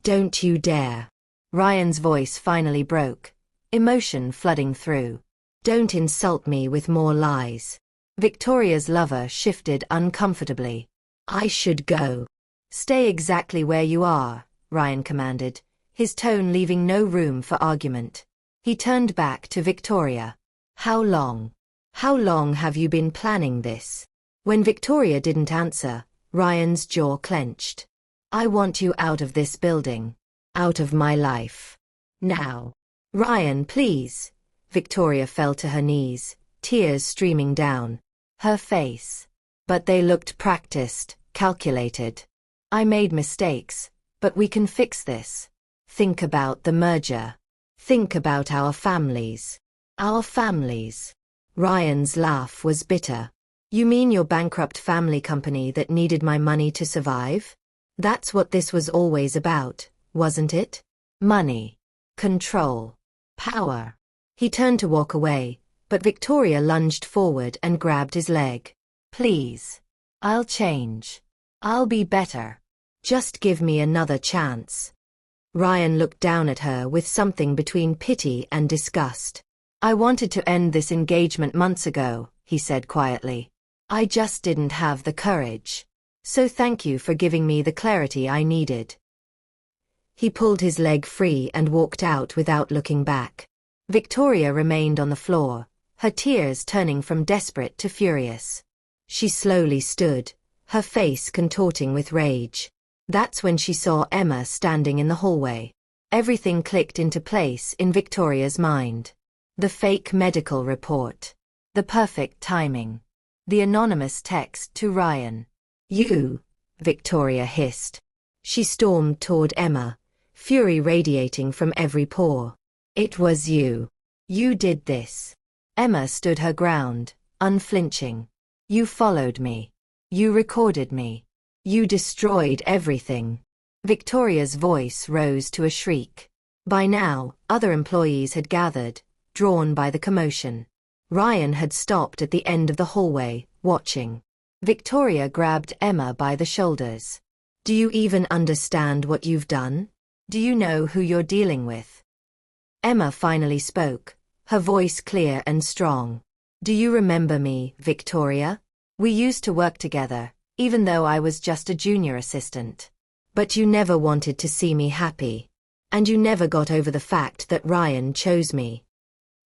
Speaker 3: Don't you dare." Ryan's voice finally broke, emotion flooding through. "Don't insult me with more lies." Victoria's lover shifted uncomfortably. "I should go." "Stay exactly where you are," Ryan commanded, his tone leaving no room for argument. He turned back to Victoria. "How long? How long have you been planning this?" When Victoria didn't answer, Ryan's jaw clenched. "I want you out of this building. Out of my life. Now." "Ryan, please." Victoria fell to her knees, tears streaming down her face. But they looked practiced, calculated. "I made mistakes, but we can fix this. Think about the merger. Think about our families. Our families." Ryan's laugh was bitter. You mean your bankrupt family company that needed my money to survive? That's what this was always about, wasn't it? Money. Control. Power. He turned to walk away, but Victoria lunged forward and grabbed his leg. Please. I'll change. I'll be better. Just give me another chance. Ryan looked down at her with something between pity and disgust. I wanted to end this engagement months ago, he said quietly. I just didn't have the courage. So thank you for giving me the clarity I needed. He pulled his leg free and walked out without looking back. Victoria remained on the floor, her tears turning from desperate to furious. She slowly stood, her face contorting with rage. That's when she saw Emma standing in the hallway. Everything clicked into place in Victoria's mind. The fake medical report. The perfect timing. The anonymous text to Ryan. You, Victoria hissed. She stormed toward Emma, fury radiating from every pore. It was you. You did this. Emma stood her ground, unflinching. You followed me. You recorded me. You destroyed everything. Victoria's voice rose to a shriek. By now, other employees had gathered, drawn by the commotion. Ryan had stopped at the end of the hallway, watching. Victoria grabbed Emma by the shoulders. Do you even understand what you've done? Do you know who you're dealing with? Emma finally spoke, her voice clear and strong. Do you remember me, Victoria? We used to work together, even though I was just a junior assistant. But you never wanted to see me happy. And you never got over the fact that Ryan chose me.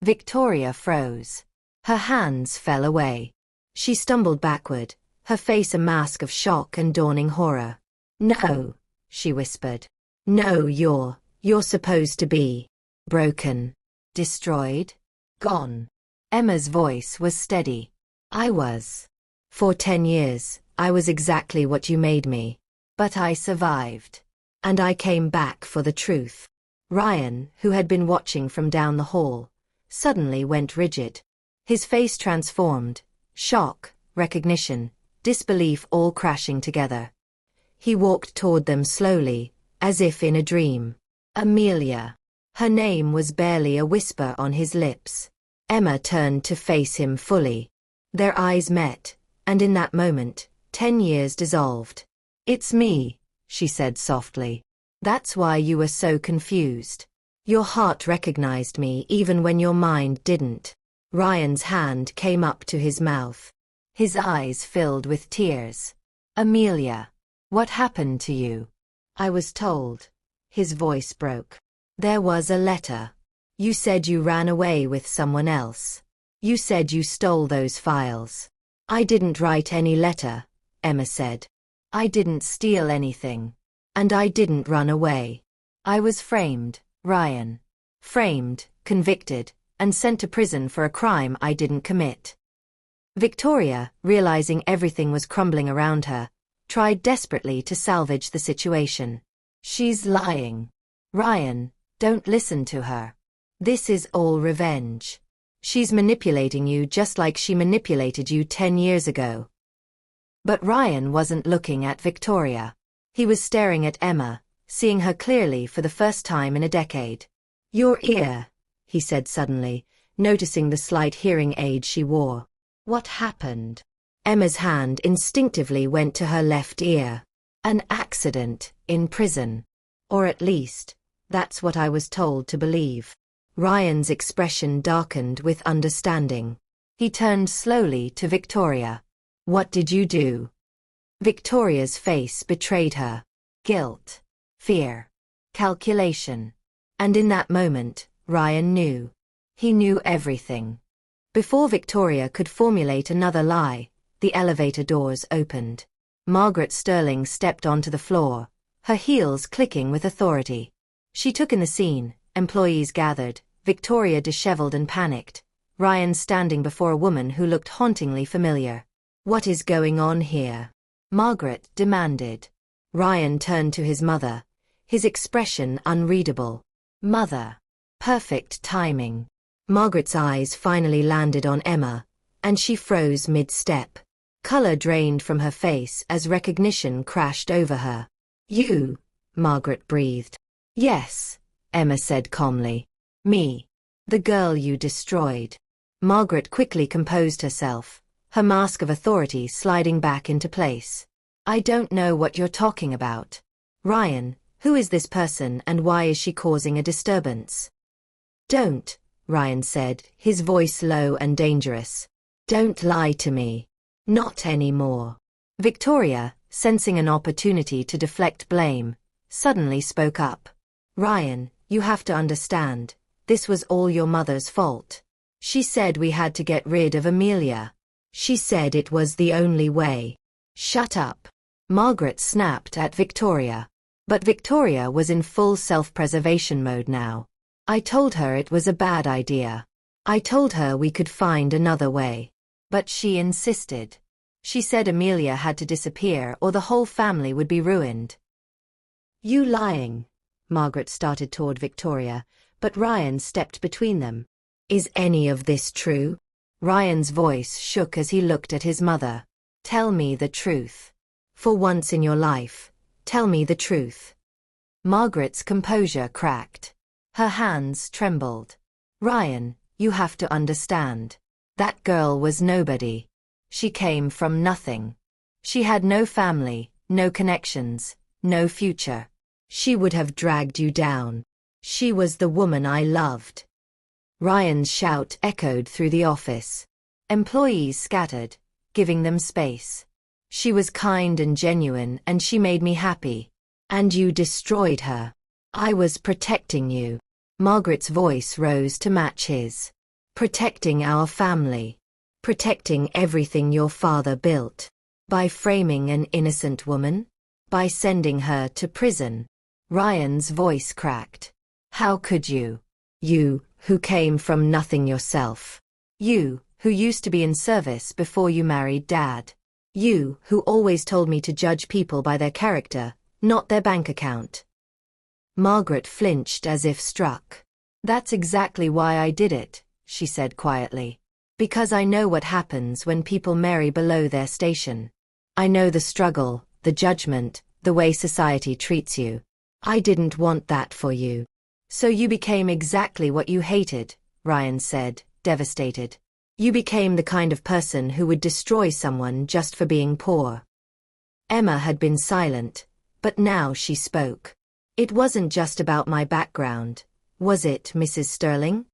Speaker 3: Victoria froze. Her hands fell away. She stumbled backward, her face a mask of shock and dawning horror. No, she whispered. No, you're supposed to be broken, destroyed, gone. Emma's voice was steady. I was. For 10 years, I was exactly what you made me. But I survived. And I came back for the truth. Ryan, who had been watching from down the hall, suddenly went rigid. His face transformed, shock, recognition, disbelief all crashing together. He walked toward them slowly, as if in a dream. Amelia. Her name was barely a whisper on his lips. Emma turned to face him fully. Their eyes met, and in that moment, 10 years dissolved. It's me, she said softly. That's why you were so confused. Your heart recognized me even when your mind didn't. Ryan's hand came up to his mouth. His eyes filled with tears. Amelia, what happened to you? I was told. His voice broke. There was a letter. You said you ran away with someone else. You said you stole those files. I didn't write any letter, Emma said. I didn't steal anything. And I didn't run away. I was framed, Ryan. Framed, convicted, and sent to prison for a crime I didn't commit. Victoria, realizing everything was crumbling around her, tried desperately to salvage the situation. She's lying. Ryan, don't listen to her. This is all revenge. She's manipulating you just like she manipulated you 10 years ago. But Ryan wasn't looking at Victoria. He was staring at Emma, seeing her clearly for the first time in a decade. Your ear, he said suddenly, noticing the slight hearing aid she wore. What happened? Emma's hand instinctively went to her left ear. An accident, in prison. Or at least, that's what I was told to believe. Ryan's expression darkened with understanding. He turned slowly to Victoria. What did you do? Victoria's face betrayed her. Guilt, fear, calculation. And in that moment, Ryan knew. He knew everything. Before Victoria could formulate another lie, the elevator doors opened. Margaret Sterling stepped onto the floor, her heels clicking with authority. She took in the scene, employees gathered, Victoria disheveled and panicked, Ryan standing before a woman who looked hauntingly familiar. What is going on here? Margaret demanded. Ryan turned to his mother, his expression unreadable. Mother. Perfect timing. Margaret's eyes finally landed on Emma, and she froze mid-step. Color drained from her face as recognition crashed over her. You, Margaret breathed. Yes, Emma said calmly. Me. The girl you destroyed. Margaret quickly composed herself, her mask of authority sliding back into place. I don't know what you're talking about. Ryan, who is this person and why is she causing a disturbance? Don't, Ryan said, his voice low and dangerous. Don't lie to me. Not anymore. Victoria, sensing an opportunity to deflect blame, suddenly spoke up. Ryan, you have to understand, this was all your mother's fault. She said we had to get rid of Amelia. She said it was the only way. Shut up. Margaret snapped at Victoria. But Victoria was in full self-preservation mode now. I told her it was a bad idea. I told her we could find another way. But she insisted. She said Amelia had to disappear or the whole family would be ruined. You lying. Margaret started toward Victoria, but Ryan stepped between them. Is any of this true? Ryan's voice shook as he looked at his mother. Tell me the truth. For once in your life, tell me the truth. Margaret's composure cracked. Her hands trembled. Ryan, you have to understand. That girl was nobody. She came from nothing. She had no family, no connections, no future. She would have dragged you down. She was the woman I loved. Ryan's shout echoed through the office. Employees scattered, giving them space. She was kind and genuine and she made me happy. And you destroyed her. I was protecting you. Margaret's voice rose to match his. Protecting our family. Protecting everything your father built. By framing an innocent woman? By sending her to prison? Ryan's voice cracked. How could you? You, who came from nothing yourself. You, who used to be in service before you married Dad. You, who always told me to judge people by their character, not their bank account. Margaret flinched as if struck. That's exactly why I did it, she said quietly. Because I know what happens when people marry below their station. I know the struggle, the judgment, the way society treats you. I didn't want that for you. So you became exactly what you hated, Ryan said, devastated. You became the kind of person who would destroy someone just for being poor. Emma had been silent, but now she spoke. It wasn't just about my background, was it, Mrs. Sterling?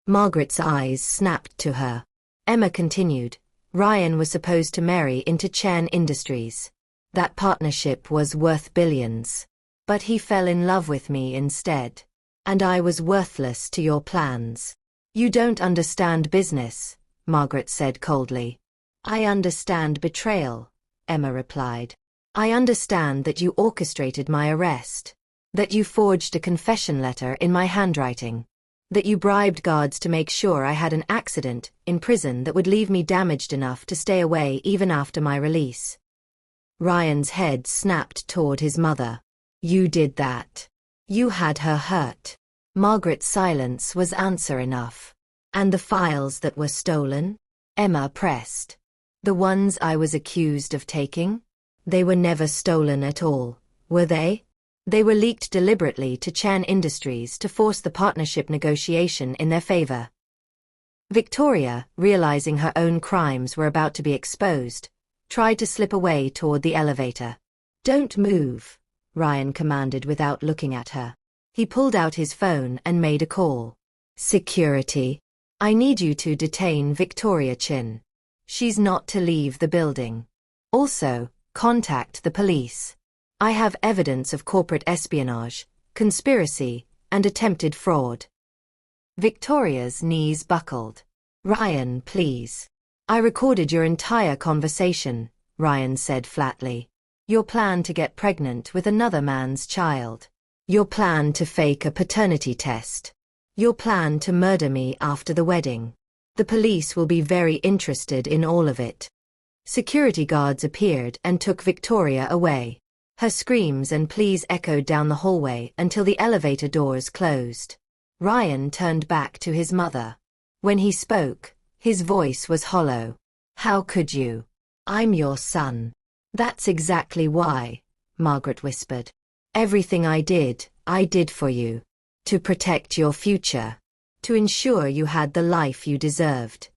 Speaker 3: Margaret's eyes snapped to her. Emma continued. Ryan was supposed to marry into Chen Industries. That partnership was worth billions. But he fell in love with me instead. And I was worthless to your plans. You don't understand business, Margaret said coldly. I understand betrayal, Emma replied. I understand that you orchestrated my arrest. That you forged a confession letter in my handwriting. That you bribed guards to make sure I had an accident in prison that would leave me damaged enough to stay away even after my release. Ryan's head snapped toward his mother. You did that. You had her hurt. Margaret's silence was answer enough. And the files that were stolen? Emma pressed. The ones I was accused of taking? They were never stolen at all, were they? They were leaked deliberately to Chen Industries to force the partnership negotiation in their favor. Victoria, realizing her own crimes were about to be exposed, tried to slip away toward the elevator. Don't move, Ryan commanded without looking at her. He pulled out his phone and made a call. Security. I need you to detain Victoria Chin. She's not to leave the building. Also, contact the police. I have evidence of corporate espionage, conspiracy, and attempted fraud. Victoria's knees buckled. Ryan, please. I recorded your entire conversation, Ryan said flatly. Your plan to get pregnant with another man's child. Your plan to fake a paternity test. Your plan to murder me after the wedding. The police will be very interested in all of it. Security guards appeared and took Victoria away. Her screams and pleas echoed down the hallway until the elevator doors closed. Ryan turned back to his mother. When he spoke, his voice was hollow. How could you? I'm your son. That's exactly why, Margaret whispered. Everything I did for you. To protect your future. To ensure you had the life you deserved.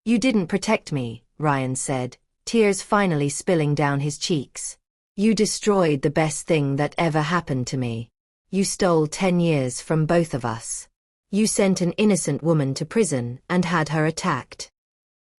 Speaker 3: You didn't protect me, Ryan said, tears finally spilling down his cheeks. You destroyed the best thing that ever happened to me. You stole 10 years from both of us. You sent an innocent woman to prison and had her attacked.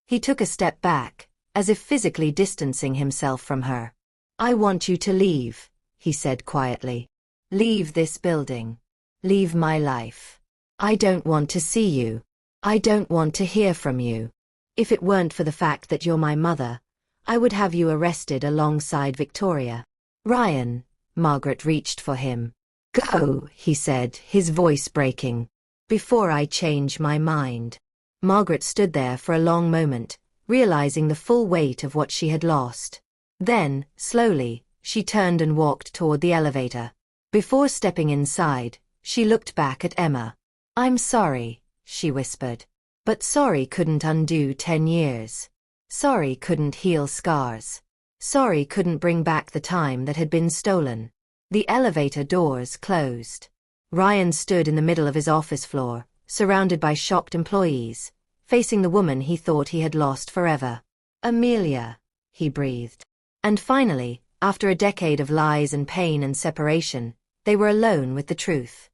Speaker 3: He took a step back, as if physically distancing himself from her. I want you to leave, he said quietly. Leave this building. Leave my life. I don't want to see you. I don't want to hear from you. If it weren't for the fact that you're my mother, I would have you arrested alongside Victoria. Ryan, Margaret reached for him. Go, he said, his voice breaking. Before I change my mind. Margaret stood there for a long moment, realizing the full weight of what she had lost. Then, slowly, she turned and walked toward the elevator. Before stepping inside, she looked back at Emma. I'm sorry, she whispered. But sorry couldn't undo 10 years. Sorry couldn't heal scars. Sorry couldn't bring back the time that had been stolen. The elevator doors closed. Ryan stood in the middle of his office floor, surrounded by shocked employees, facing the woman he thought he had lost forever. Amelia, he breathed. And finally, after a decade of lies and pain and separation, they were alone with the truth.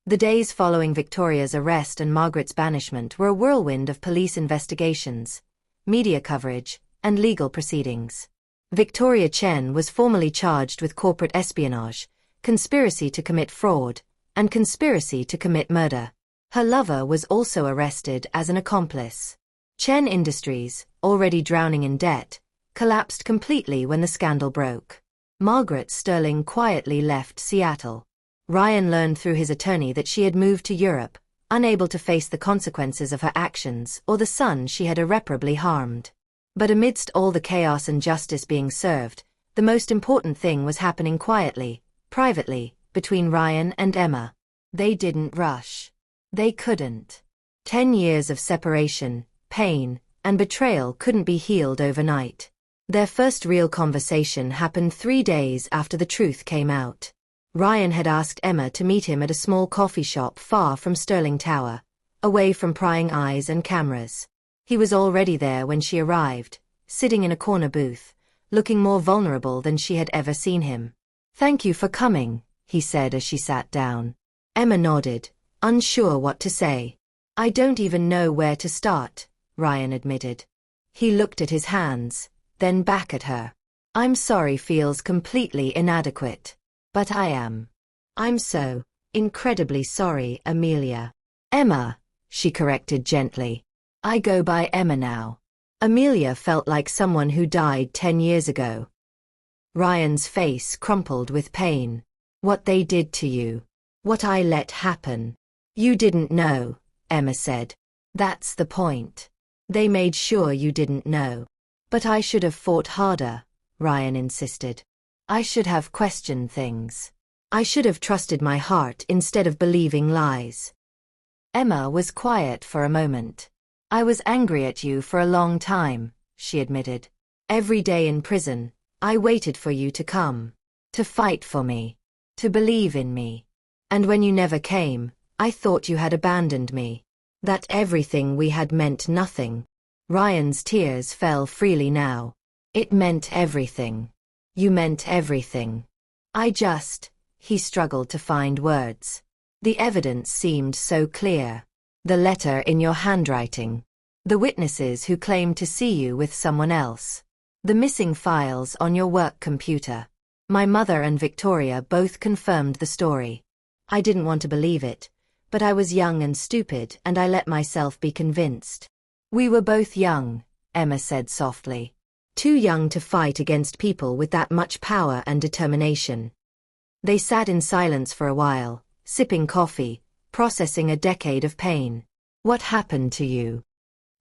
Speaker 3: The days following Victoria's arrest and Margaret's banishment were a whirlwind of police investigations, media coverage, and legal proceedings. Victoria Chen was formally charged with corporate espionage, conspiracy to commit fraud, and conspiracy to commit murder. Her lover was also arrested as an accomplice. Chen Industries, already drowning in debt, collapsed completely when the scandal broke. Margaret Sterling quietly left Seattle. Ryan learned through his attorney that she had moved to Europe, unable to face the consequences of her actions or the son she had irreparably harmed. But amidst all the chaos and justice being served, the most important thing was happening quietly, privately, between Ryan and Emma. They didn't rush. They couldn't. 10 years of separation, pain, and betrayal couldn't be healed overnight. Their first real conversation happened 3 days after the truth came out. Ryan had asked Emma to meet him at a small coffee shop far from Sterling Tower, away from prying eyes and cameras. He was already there when she arrived, sitting in a corner booth, looking more vulnerable than she had ever seen him. Thank you for coming, he said as she sat down. Emma nodded, unsure what to say. I don't even know where to start, Ryan admitted. He looked at his hands, then back at her. I'm sorry feels completely inadequate. But I am. I'm so incredibly sorry, Amelia. Emma, she corrected gently. I go by Emma now. Amelia felt like someone who died 10 years ago. Ryan's face crumpled with pain. What they did to you. What I let happen. You didn't know, Emma said. That's the point. They made sure you didn't know. But I should have fought harder, Ryan insisted. I should have questioned things. I should have trusted my heart instead of believing lies. Emma was quiet for a moment. I was angry at you for a long time, she admitted. Every day in prison, I waited for you to come. To fight for me. To believe in me. And when you never came, I thought you had abandoned me. That everything we had meant nothing. Ryan's tears fell freely now. It meant everything. You meant everything. He struggled to find words. The evidence seemed so clear. The letter in your handwriting. The witnesses who claimed to see you with someone else. The missing files on your work computer. My mother and Victoria both confirmed the story. I didn't want to believe it, but I was young and stupid and I let myself be convinced. We were both young, Emma said softly. Too young to fight against people with that much power and determination. They sat in silence for a while, sipping coffee, processing a decade of pain. What happened to you?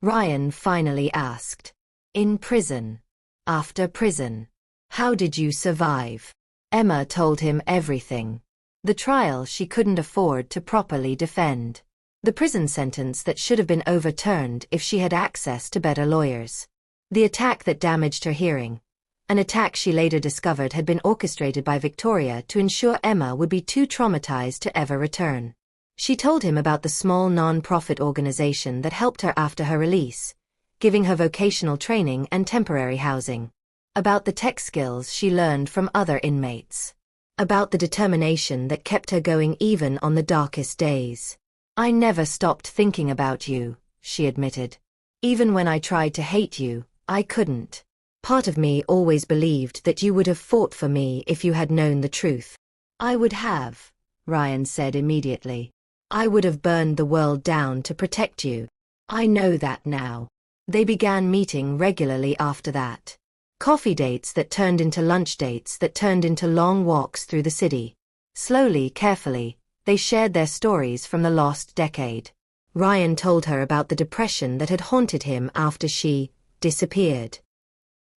Speaker 3: Ryan finally asked. In prison. After prison. How did you survive? Emma told him everything. The trial she couldn't afford to properly defend. The prison sentence that should have been overturned if she had access to better lawyers. The attack that damaged her hearing. An attack she later discovered had been orchestrated by Victoria to ensure Emma would be too traumatized to ever return. She told him about the small non-profit organization that helped her after her release, giving her vocational training and temporary housing. About the tech skills she learned from other inmates. About the determination that kept her going even on the darkest days. "I never stopped thinking about you," she admitted. "Even when I tried to hate you, I couldn't. Part of me always believed that you would have fought for me if you had known the truth." "I would have," Ryan said immediately. "I would have burned the world down to protect you. I know that now." They began meeting regularly after that. Coffee dates that turned into lunch dates that turned into long walks through the city. Slowly, carefully, they shared their stories from the lost decade. Ryan told her about the depression that had haunted him after she disappeared.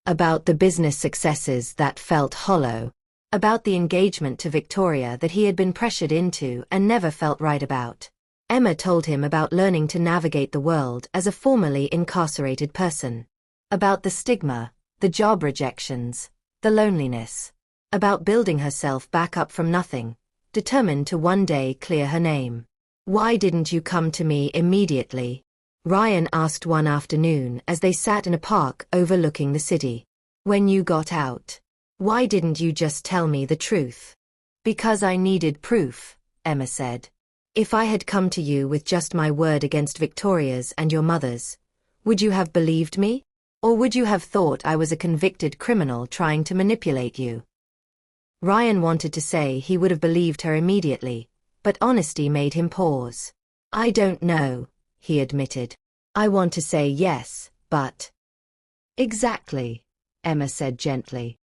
Speaker 3: About the business successes that felt hollow. About the engagement to Victoria that he had been pressured into and never felt right about. Emma told him about learning to navigate the world as a formerly incarcerated person. About the stigma, the job rejections, the loneliness. About building herself back up from nothing, determined to one day clear her name. "Why didn't you come to me immediately?" Ryan asked one afternoon as they sat in a park overlooking the city. "When you got out. Why didn't you just tell me the truth?" "Because I needed proof," Emma said. "If I had come to you with just my word against Victoria's and your mother's, would you have believed me? Or would you have thought I was a convicted criminal trying to manipulate you?" Ryan wanted to say he would have believed her immediately, but honesty made him pause. "I don't know," he admitted. "I want to say yes, but—" "Exactly," Emma said gently.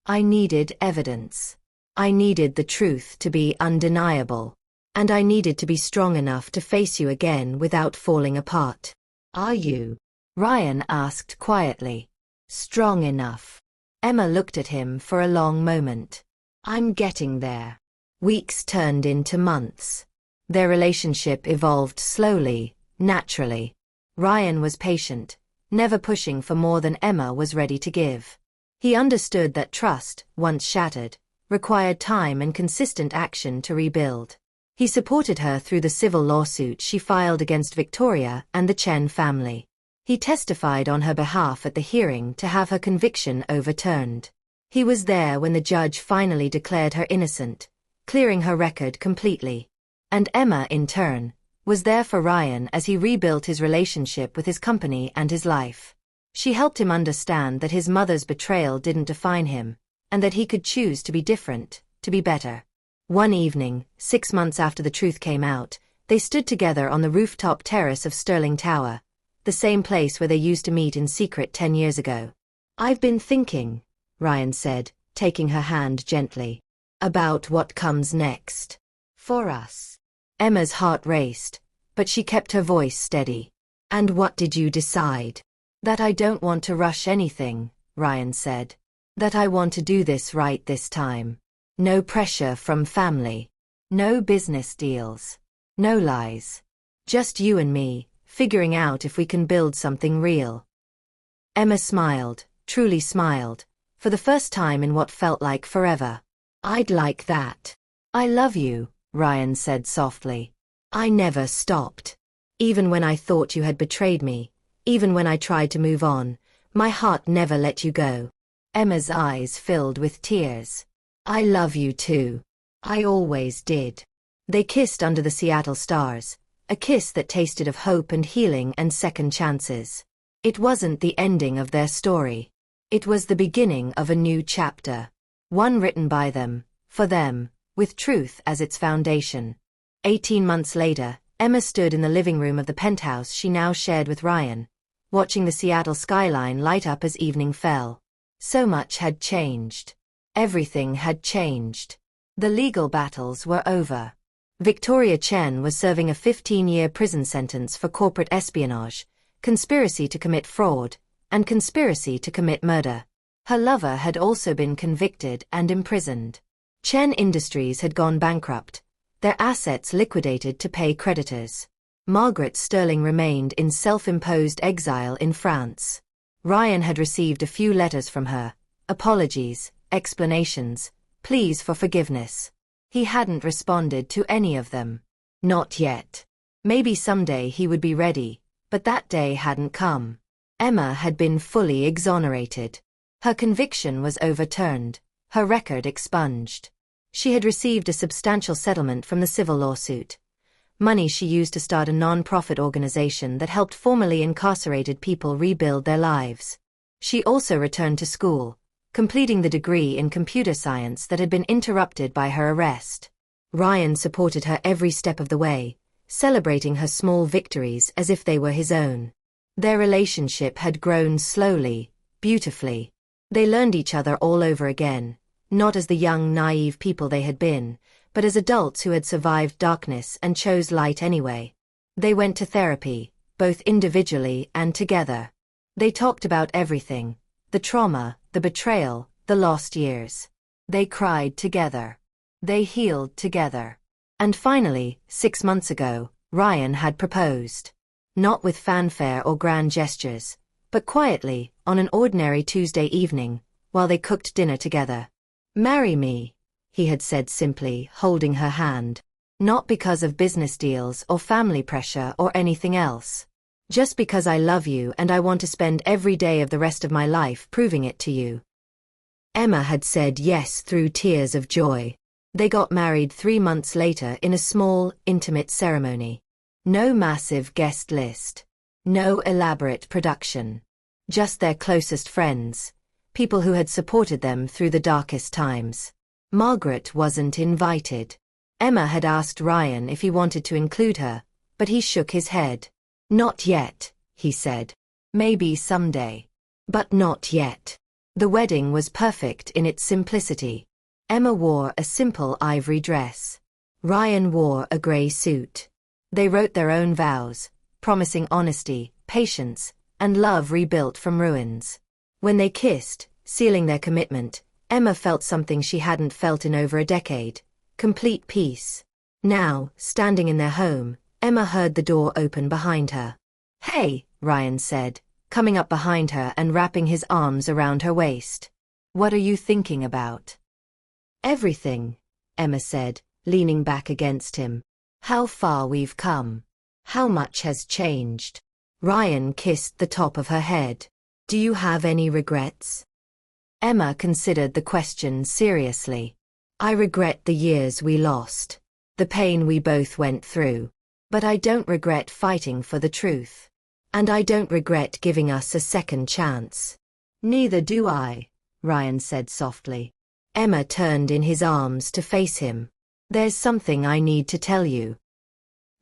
Speaker 3: "I needed evidence. I needed the truth to be undeniable. And I needed to be strong enough to face you again without falling apart." "Are you?" Ryan asked quietly. "Strong enough?" Emma looked at him for a long moment. "I'm getting there." Weeks turned into months. Their relationship evolved slowly, naturally. Ryan was patient, never pushing for more than Emma was ready to give. He understood that trust, once shattered, required time and consistent action to rebuild. He supported her through the civil lawsuit she filed against Victoria and the Chen family. He testified on her behalf at the hearing to have her conviction overturned. He was there when the judge finally declared her innocent, clearing her record completely. And Emma, in turn, was there for Ryan as he rebuilt his relationship with his company and his life. She helped him understand that his mother's betrayal didn't define him, and that he could choose to be different, to be better. One evening, 6 months after the truth came out, they stood together on the rooftop terrace of Sterling Tower, the same place where they used to meet in secret 10 years ago. "I've been thinking," Ryan said, taking her hand gently, "about what comes next. For us." Emma's heart raced, but she kept her voice steady. "And what did you decide?" "That I don't want to rush anything," Ryan said. "That I want to do this right this time. No pressure from family. No business deals. No lies. Just you and me, figuring out if we can build something real." Emma smiled, truly smiled, for the first time in what felt like forever. "I'd like that." "I love you," Ryan said softly. "I never stopped. Even when I thought you had betrayed me, even when I tried to move on, my heart never let you go." Emma's eyes filled with tears. "I love you too. I always did." They kissed under the Seattle stars, a kiss that tasted of hope and healing and second chances. It wasn't the ending of their story. It was the beginning of a new chapter. One written by them, for them, with truth as its foundation. 18 months later, Emma stood in the living room of the penthouse she now shared with Ryan, watching the Seattle skyline light up as evening fell. So much had changed. Everything had changed. The legal battles were over. Victoria Chen was serving a 15-year prison sentence for corporate espionage, conspiracy to commit fraud, and conspiracy to commit murder. Her lover had also been convicted and imprisoned. Chen Industries had gone bankrupt, their assets liquidated to pay creditors. Margaret Sterling remained in self-imposed exile in France. Ryan had received a few letters from her, apologies, explanations, pleas for forgiveness. He hadn't responded to any of them. Not yet. Maybe someday he would be ready, but that day hadn't come. Emma had been fully exonerated. Her conviction was overturned, her record expunged. She had received a substantial settlement from the civil lawsuit, money she used to start a non-profit organization that helped formerly incarcerated people rebuild their lives. She also returned to school, completing the degree in computer science that had been interrupted by her arrest. Ryan supported her every step of the way, celebrating her small victories as if they were his own. Their relationship had grown slowly, beautifully. They learned each other all over again, not as the young, naive people they had been, but as adults who had survived darkness and chose light anyway. They went to therapy, both individually and together. They talked about everything, the trauma, the betrayal, the lost years. They cried together. They healed together. And finally, 6 months ago, Ryan had proposed. Not with fanfare or grand gestures, but quietly, on an ordinary Tuesday evening, while they cooked dinner together. "Marry me," he had said simply, holding her hand. "Not because of business deals or family pressure or anything else. Just because I love you and I want to spend every day of the rest of my life proving it to you." Emma had said yes through tears of joy. They got married 3 months later in a small, intimate ceremony. No massive guest list. No elaborate production. Just their closest friends, people who had supported them through the darkest times. Margaret wasn't invited. Emma had asked Ryan if he wanted to include her, but he shook his head. "Not yet," he said. "Maybe someday. But not yet." The wedding was perfect in its simplicity. Emma wore a simple ivory dress. Ryan wore a gray suit. They wrote their own vows, promising honesty, patience, and love rebuilt from ruins. When they kissed, sealing their commitment, Emma felt something she hadn't felt in over a decade: complete peace. Now, standing in their home, Emma heard the door open behind her. "Hey," Ryan said, coming up behind her and wrapping his arms around her waist. "What are you thinking about?" "Everything," Emma said, leaning back against him. "How far we've come. How much has changed." Ryan kissed the top of her head. "Do you have any regrets?" Emma considered the question seriously. "I regret the years we lost, the pain we both went through. But I don't regret fighting for the truth. And I don't regret giving us a second chance." "Neither do I," Ryan said softly. Emma turned in his arms to face him. "There's something I need to tell you."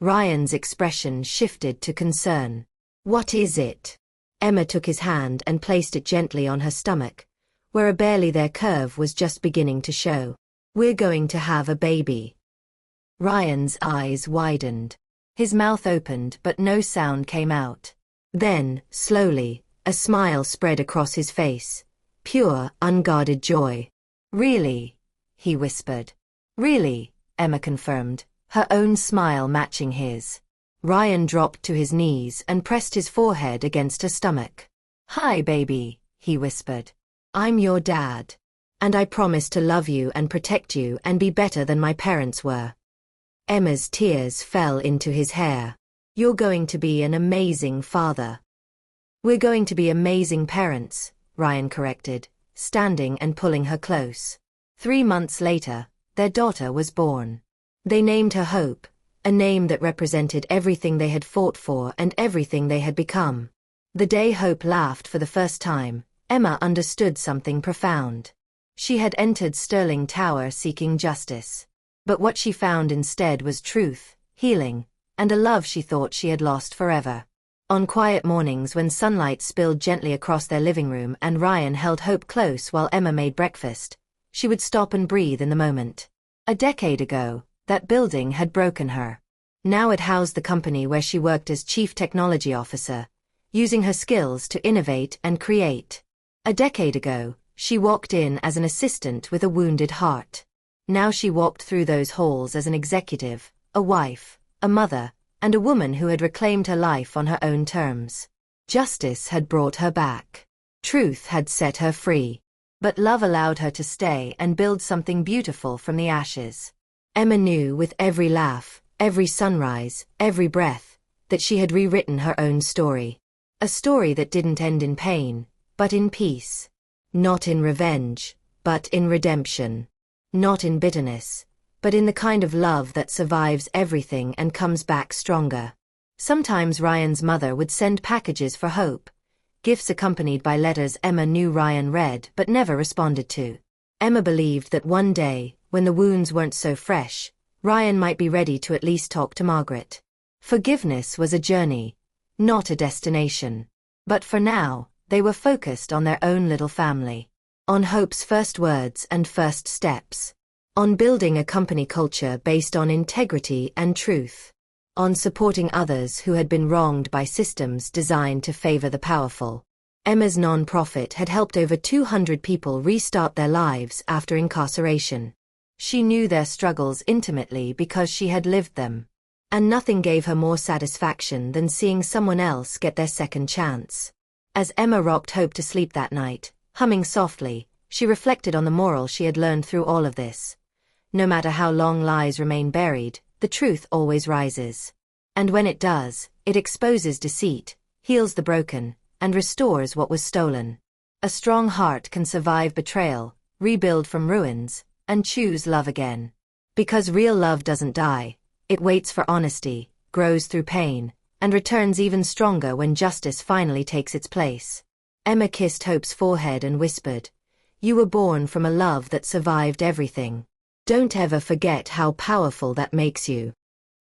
Speaker 3: Ryan's expression shifted to concern. "What is it?" Emma took his hand and placed it gently on her stomach, where a barely there curve was just beginning to show. "We're going to have a baby." Ryan's eyes widened. His mouth opened but no sound came out. Then, slowly, a smile spread across his face. Pure, unguarded joy. "Really?" he whispered. "Really," Emma confirmed, her own smile matching his. Ryan dropped to his knees and pressed his forehead against her stomach. "Hi, baby," he whispered. "I'm your dad. And I promise to love you and protect you and be better than my parents were." Emma's tears fell into his hair. "You're going to be an amazing father." "We're going to be amazing parents," Ryan corrected, standing and pulling her close. 3 months later, their daughter was born. They named her Hope, a name that represented everything they had fought for and everything they had become. The day Hope laughed for the first time, Emma understood something profound. She had entered Sterling Tower seeking justice. But what she found instead was truth, healing, and a love she thought she had lost forever. On quiet mornings when sunlight spilled gently across their living room and Ryan held Hope close while Emma made breakfast, she would stop and breathe in the moment. A decade ago, that building had broken her. Now it housed the company where she worked as Chief Technology Officer, using her skills to innovate and create. A decade ago, she walked in as an assistant with a wounded heart. Now she walked through those halls as an executive, a wife, a mother, and a woman who had reclaimed her life on her own terms. Justice had brought her back. Truth had set her free. But love allowed her to stay and build something beautiful from the ashes. Emma knew with every laugh, every sunrise, every breath, that she had rewritten her own story. A story that didn't end in pain, but in peace. Not in revenge, but in redemption. Not in bitterness, but in the kind of love that survives everything and comes back stronger. Sometimes Ryan's mother would send packages for hope, gifts accompanied by letters Emma knew Ryan read but never responded to. Emma believed that one day, when the wounds weren't so fresh, Ryan might be ready to at least talk to Margaret. Forgiveness was a journey, not a destination. But for now, they were focused on their own little family. On hope's first words and first steps. On building a company culture based on integrity and truth. On supporting others who had been wronged by systems designed to favor the powerful. Emma's non-profit had helped over 200 people restart their lives after incarceration. She knew their struggles intimately because she had lived them. And nothing gave her more satisfaction than seeing someone else get their second chance. As Emma rocked Hope to sleep that night, humming softly, she reflected on the moral she had learned through all of this. No matter how long lies remain buried, the truth always rises. And when it does, it exposes deceit, heals the broken, and restores what was stolen. A strong heart can survive betrayal, rebuild from ruins, and choose love again. Because real love doesn't die, it waits for honesty, grows through pain, and returns even stronger when justice finally takes its place. Emma kissed Hope's forehead and whispered, "You were born from a love that survived everything. Don't ever forget how powerful that makes you."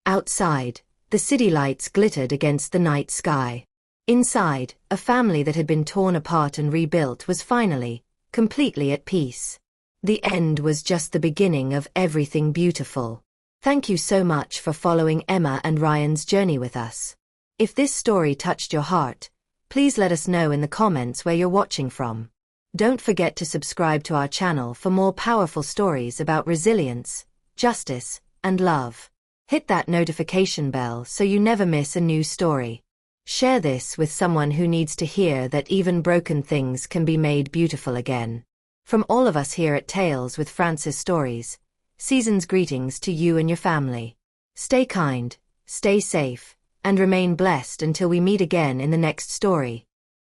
Speaker 3: Outside, the city lights glittered against the night sky. Inside, a family that had been torn apart and rebuilt was finally, completely at peace. The end was just the beginning of everything beautiful. Thank you so much for following Emma and Ryan's journey with us. If this story touched your heart, please let us know in the comments where you're watching from. Don't forget to subscribe to our channel for more powerful stories about resilience, justice, and love. Hit that notification bell so you never miss a new story. Share this with someone who needs to hear that even broken things can be made beautiful again. From all of us here at Tales with Francis Stories, season's greetings to you and your family. Stay kind, stay safe, and remain blessed until we meet again in the next story.